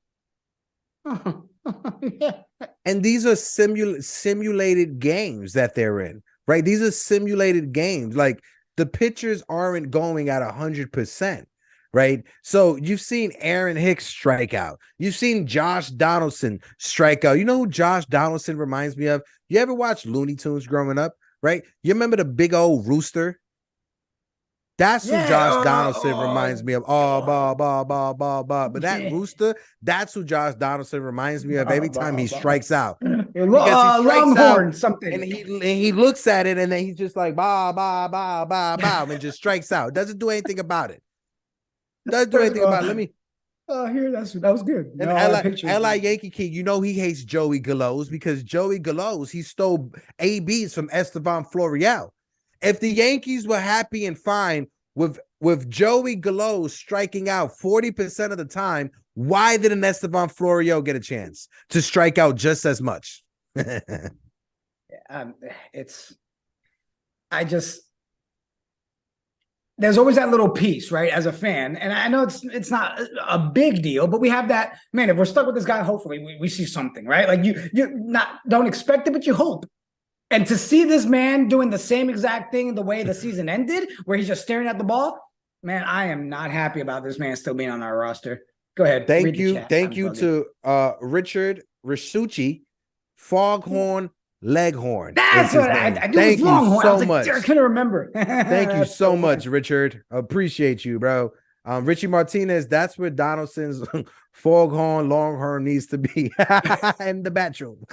Yeah. And these are simulated games that they're in, right? These are simulated games. Like the pitchers aren't going at 100%. Right. So you've seen Aaron Hicks strike out. You've seen Josh Donaldson strike out. You know who Josh Donaldson reminds me of? You ever watch Looney Tunes growing up? Right. You remember the big old rooster? That's who Josh Donaldson reminds me of. But that rooster, that's who Josh Donaldson reminds me of every time he strikes out. Longhorn, something. And he looks at it and then he's just like, and just strikes out. Doesn't do anything about it. Doesn't do anything about it. Let me. Here, that was good. And LI Yankee King, you know he hates Joey Gallows because Joey Gallows, he stole ABs from Esteban Florial. If the Yankees were happy and fine with Joey Gallows striking out 40% of the time, why didn't Esteban Florial get a chance to strike out just as much? There's always that little piece, right, as a fan. And I know it's not a big deal, but we have that, man, if we're stuck with this guy, hopefully we see something, right? Like you don't expect it, but you hope. And to see this man doing the same exact thing the way the season ended, where he's just staring at the ball, man, I am not happy about this man still being on our roster. Go ahead. Thank you to Richard Risucci, Foghorn Leghorn. That's what I do. Thank you so much. I couldn't remember. Thank you so much, Richard. Appreciate you, bro. Richie Martinez, that's where Donaldson's Foghorn Longhorn needs to be. In the bathroom.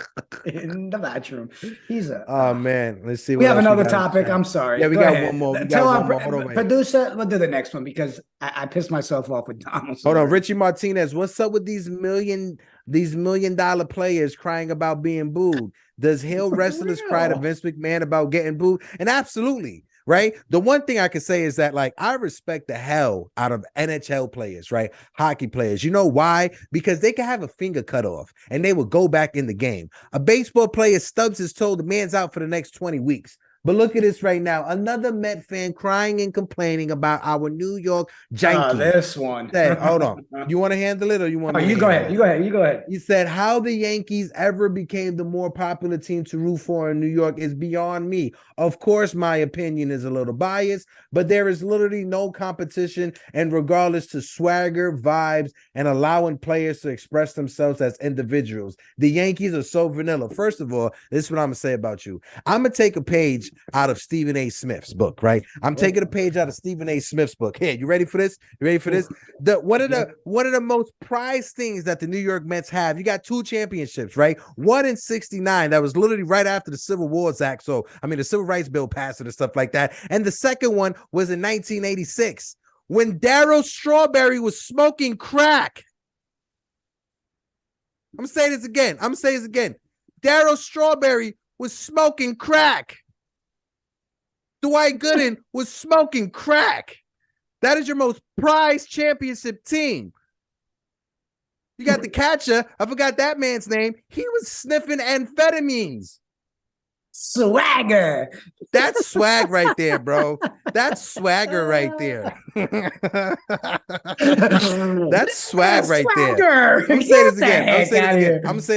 In the bathroom. He's a oh man. Let's see. We have another topic. I'm sorry. Yeah, we got one more. Tell our producer, we'll do the next one because I pissed myself off with Donaldson. Hold on, Richie Martinez. What's up with these $1 million players crying about being booed? Does Hill wrestlers cry to Vince McMahon about getting booed? And absolutely. right? The one thing I can say is that, like, I respect the hell out of NHL players, right? Hockey players. You know why? Because they can have a finger cut off and they will go back in the game. A baseball player stubs his toe, the man's out for the next 20 weeks. But look at this right now. Another Met fan crying and complaining about our New York Yankees. This one. Said, hold on. You want to handle it or you want me to you go handle ahead. it? You go ahead. He said, how the Yankees ever became the more popular team to root for in New York is beyond me. Of course, my opinion is a little biased, but there is literally no competition, and regardless to swagger, vibes, and allowing players to express themselves as individuals, the Yankees are so vanilla. First of all, this is what I'm going to say about you. I'm going to take a page out of Stephen A. Smith's book, right? I'm taking a page out of Stephen A. Smith's book. Here, you ready for this? You ready for this? One of the most prized things that the New York Mets have, you got 2 championships, right? One in 1969, that was literally right after the Civil Wars Act. So, I mean, the Civil Rights Bill passed and stuff like that. And the second one was in 1986 when Darryl Strawberry was smoking crack. I'm going to say this again. Darryl Strawberry was smoking crack. Dwight Gooden was smoking crack. That is your most prized championship team. You got the catcher. I forgot that man's name. He was sniffing amphetamines. Swagger. That's swag right there, bro. That's swagger right there. That's swag right there. I'm gonna say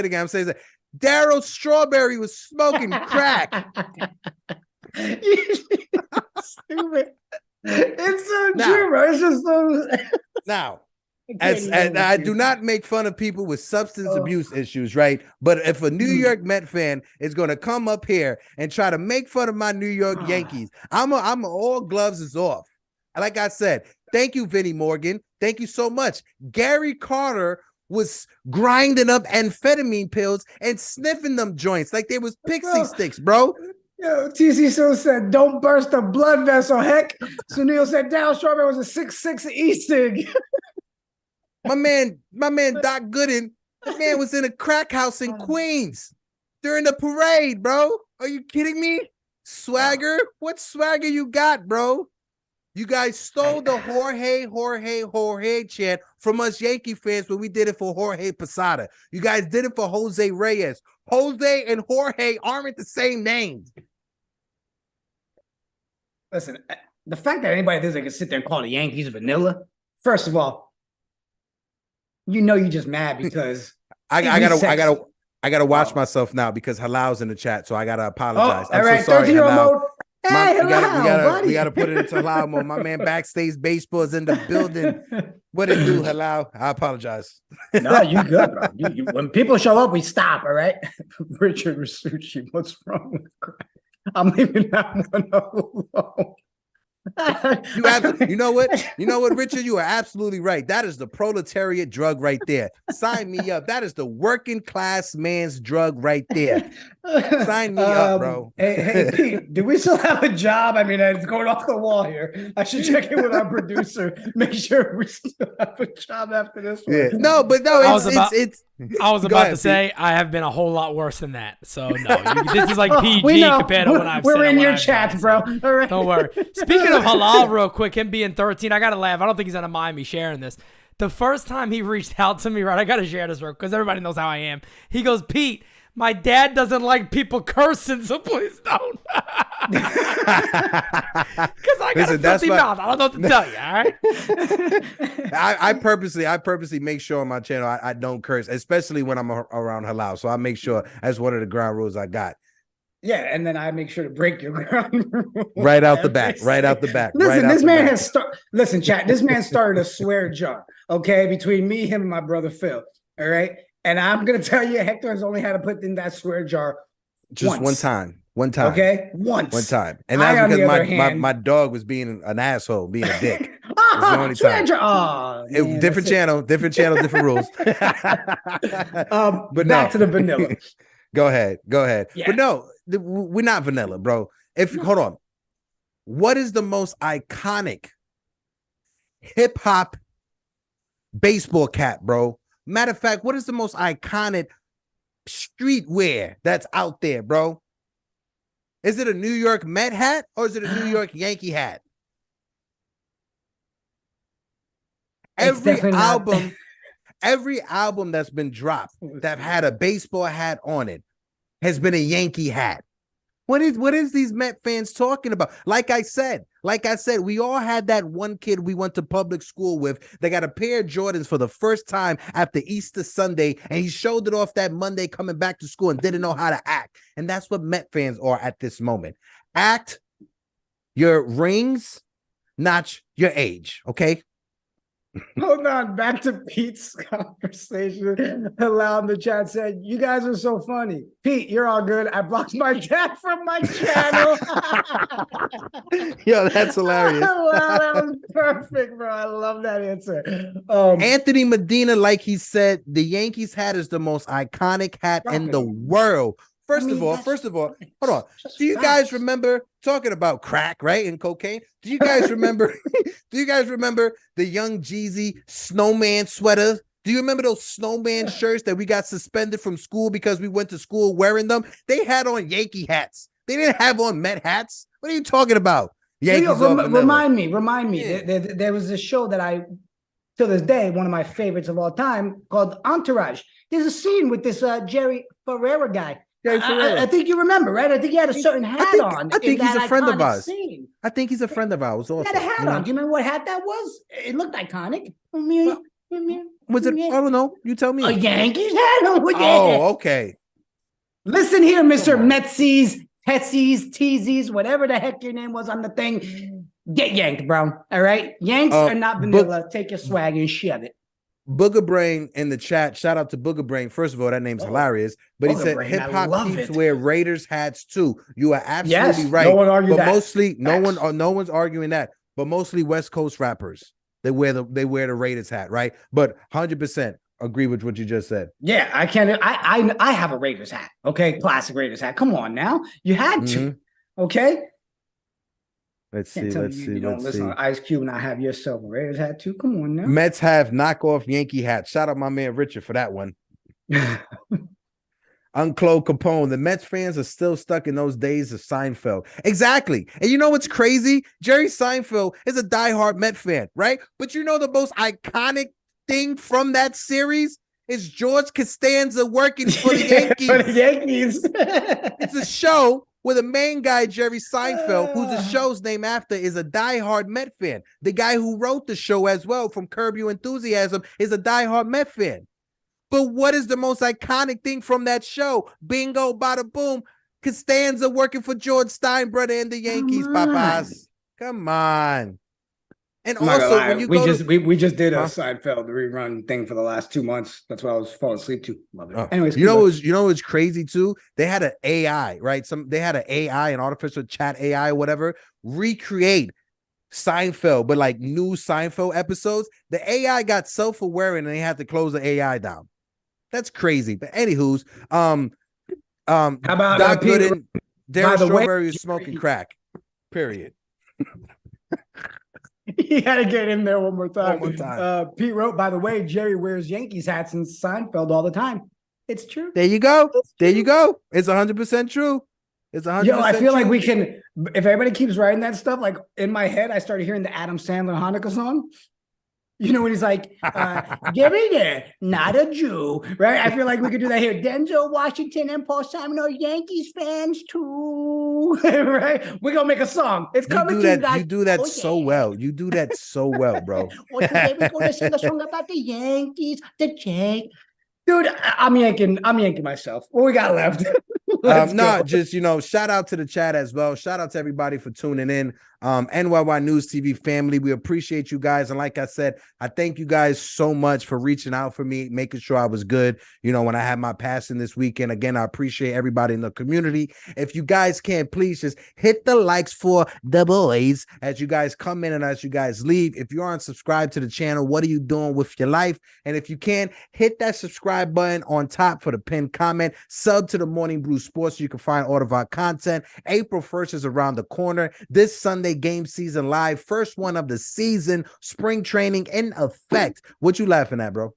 this again. Darryl Strawberry was smoking crack. Stupid. It's so true, bro. It's just so. Now, as I do not make fun of people with substance abuse issues, right? But if a New York Met fan is going to come up here and try to make fun of my New York Yankees, I'm all gloves is off. Like I said, thank you, Vinnie Morgan. Thank you so much. Gary Carter was grinding up amphetamine pills and sniffing them joints like they was pixie sticks, bro. Yo, TC so said, don't burst a blood vessel, heck. Sunil said, Darryl Strawberry was a 6'6" e-cig. My man Doc Gooden, the man was in a crack house in Queens during the parade, bro. Are you kidding me? Swagger? What swagger you got, bro? You guys stole the Jorge chant from us Yankee fans when we did it for Jorge Posada. You guys did it for Jose Reyes. Jose and Jorge aren't the same names. Listen, the fact that anybody thinks they can sit there and call the Yankees vanilla, first of all, you know you're just mad because I gotta watch myself now because Halal's in the chat, so I gotta apologize. I'm so sorry, Halal. Hey, we gotta put it into Halal mode. My man Backstage Baseball is in the building. What it do, Halal? I apologize. No, you good, bro. When people show up, we stop. All right, Richard Rasucci, what's wrong with crap? I'm leaving that one alone. You know what, Richard? You are absolutely right. That is the proletariat drug right there. Sign me up. That is the working class man's drug right there. Sign me up, bro. Hey, Pete, do we still have a job? I mean, it's going off the wall here. I should check in with our producer, make sure we still have a job after this one. Yeah. No, I was about to say I have been a whole lot worse than that. So no, this is like PG compared to what I've said. We're in your chat, bro. All right. Don't worry. Speaking of Halal, real quick, him being 13, I gotta laugh. I don't think he's gonna mind me sharing this. The first time he reached out to me, right? I gotta share this real because everybody knows how I am. He goes, Pete, my dad doesn't like people cursing, so please don't. Because I got a filthy mouth. I don't know what to tell you, all right? I purposely make sure on my channel I don't curse, especially when I'm around Halal. So I make sure that's one of the ground rules I got. Yeah, and then I make sure to break your ground right out the back. Listen, this man listen, chat. This man started a swear jar, okay, between me, him, and my brother Phil. All right. And I'm gonna tell you, Hector has only had to put in that swear jar just once. One time. Okay, once. One time. And that's because my dog was being an asshole, being a dick. Swear jar. Different channel, different rules. But back to the vanilla. Go ahead. Yeah. But no, we're not vanilla, bro. Hold on. What is the most iconic hip hop baseball cap, bro? Matter of fact, what is the most iconic streetwear that's out there, bro? Is it a New York Met hat or is it a New York Yankee hat? It's definitely not. Every album that's been dropped that had a baseball hat on it has been a Yankee hat. What is these Met fans talking about? Like I said, we all had that one kid we went to public school with that got a pair of Jordans for the first time after Easter Sunday, and he showed it off that Monday coming back to school and didn't know how to act. And that's what Met fans are at this moment. Act your rings, not your age, okay? Hold on, back to Pete's conversation. Allow in the chat said, "You guys are so funny." Pete, you're all good. I blocked my dad from my channel. Yo, that's hilarious. Wow, that was perfect, bro. I love that answer. Anthony Medina, like he said, the Yankees hat is the most iconic hat in the world. First of all, hold on. Do you guys remember talking about crack, right? And cocaine? Do you guys remember the Young Jeezy snowman sweaters? Do you remember those snowman shirts that we got suspended from school because we went to school wearing them? They had on Yankee hats. They didn't have on Met hats. What are you talking about? Yankees remind me. Yeah. There was a show that I, to this day, one of my favorites of all time, called Entourage. There's a scene with this Jerry Ferrera guy. I think you remember, right? I think he had a certain hat on. I think he's a friend of ours. Scene. I think he's a friend of ours. Also, He had a hat on. Do you remember what hat that was? It looked iconic. Was it? I don't know. You tell me. A Yankees hat? Oh, okay. Listen here, Mr. Metsies, Tetsies, Teasies, whatever the heck your name was on the thing. Get yanked, bro. All right? Yanks are not vanilla. Take your swag and shove it. Booger Brain in the chat. Shout out to Booger Brain. First of all, that name's hilarious. But he said hip hop peeps wear Raiders hats too. You are absolutely right. No one argued but that. Mostly, no one's arguing that. But mostly West Coast rappers, they wear the Raiders hat, right? But 100% agree with what you just said. Yeah, I can't. I have a Raiders hat. Okay, classic Raiders hat. Come on now, you had to. Okay. Let's see. You don't listen to Ice Cube and I have yourself a Raiders hat too. Come on now. Mets have knockoff Yankee hats. Shout out my man Richard for that one. Unclode Capone. The Mets fans are still stuck in those days of Seinfeld. Exactly. And you know what's crazy? Jerry Seinfeld is a diehard Met fan, right? But you know the most iconic thing from that series is George Costanza working for the Yankees. For the Yankees. It's a show where the main guy, Jerry Seinfeld, who the show's named after, is a diehard Met fan. The guy who wrote the show as well from Curb Your Enthusiasm is a diehard Met fan. But what is the most iconic thing from that show? Bingo, bada boom. Costanza working for George Steinbrenner and the Yankees, papas. Come on. And also, when you we just did a Seinfeld rerun thing for the last 2 months. That's what I was falling asleep to. Love it. Anyways, you know what's crazy too? They had an AI, right? They had an AI, an artificial chat AI, whatever, recreate Seinfeld, but like new Seinfeld episodes. The AI got self-aware and they had to close the AI down. That's crazy. But anywho's, how about Doc Peter? Gooden, Darren Strawberry is smoking crack. Period. You gotta get in there one more time. Pete wrote, by the way, Jerry wears Yankees hats in Seinfeld all the time. It's true. There you go. There you go. It's 100% true. It's 100%. Yo, I feel like we can, if everybody keeps writing that stuff, like in my head, I started hearing the Adam Sandler Hanukkah song. You know when he's like, get in there, not a Jew, right? I feel like we could do that here. Denzel Washington and Paul Simon are Yankees fans too, right? We're gonna make a song. It's coming to you guys. You do that so well. You do that so well, bro. Today we're gonna sing a song about the Yankees, the Yankees. Dude, I'm yanking myself. What we got left? Just, shout out to the chat as well. Shout out to everybody for tuning in. NYY News TV family, we appreciate you guys. And like I said, I thank you guys so much for reaching out for me, making sure I was good, when I had my passing this weekend. Again, I appreciate everybody in the community. If you guys can, please just hit the likes for the boys as you guys come in and as you guys leave. If you aren't subscribed to the channel, what are you doing with your life? And if you can, hit that subscribe button on top for the pinned comment. Sub to the Morning Brew Sports so you can find all of our content. April 1st is around the corner. This Sunday, game season live, first one of the season, spring training in effect. What you laughing at, bro?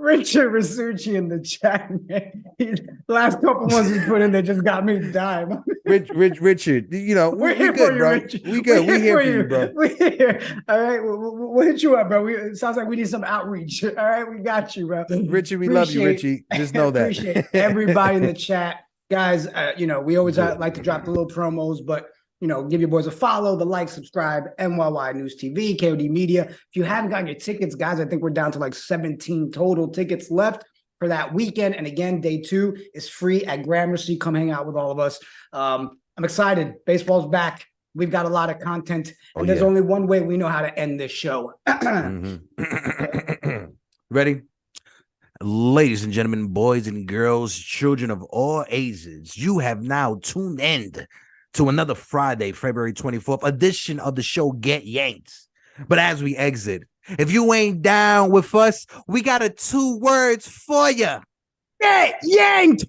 Richard Rasucci in the chat, man. The last couple ones we put in there just got me dying. Richard, you know, we here good, for you, bro. Richard. We good. We here for you, bro. We're here. All right. We'll hit you up, bro. It sounds like we need some outreach. All right. We got you, bro. Richard, we love you, Richie. Just know that. Appreciate everybody in the chat. Guys, we always like to drop the little promos, but give your boys a follow, the like, subscribe, NYY News TV, KOD Media. If you haven't gotten your tickets, guys, I think we're down to like 17 total tickets left for that weekend. And again, day 2 is free at Gramercy. Come hang out with all of us. I'm excited. Baseball's back. We've got a lot of content, and there's only one way we know how to end this show. Ready? Ladies and gentlemen, boys and girls, children of all ages, you have now tuned in to another Friday, February 24th edition of the show Get Yanked. But as we exit, if you ain't down with us, we got 2 words for you. Get yanked!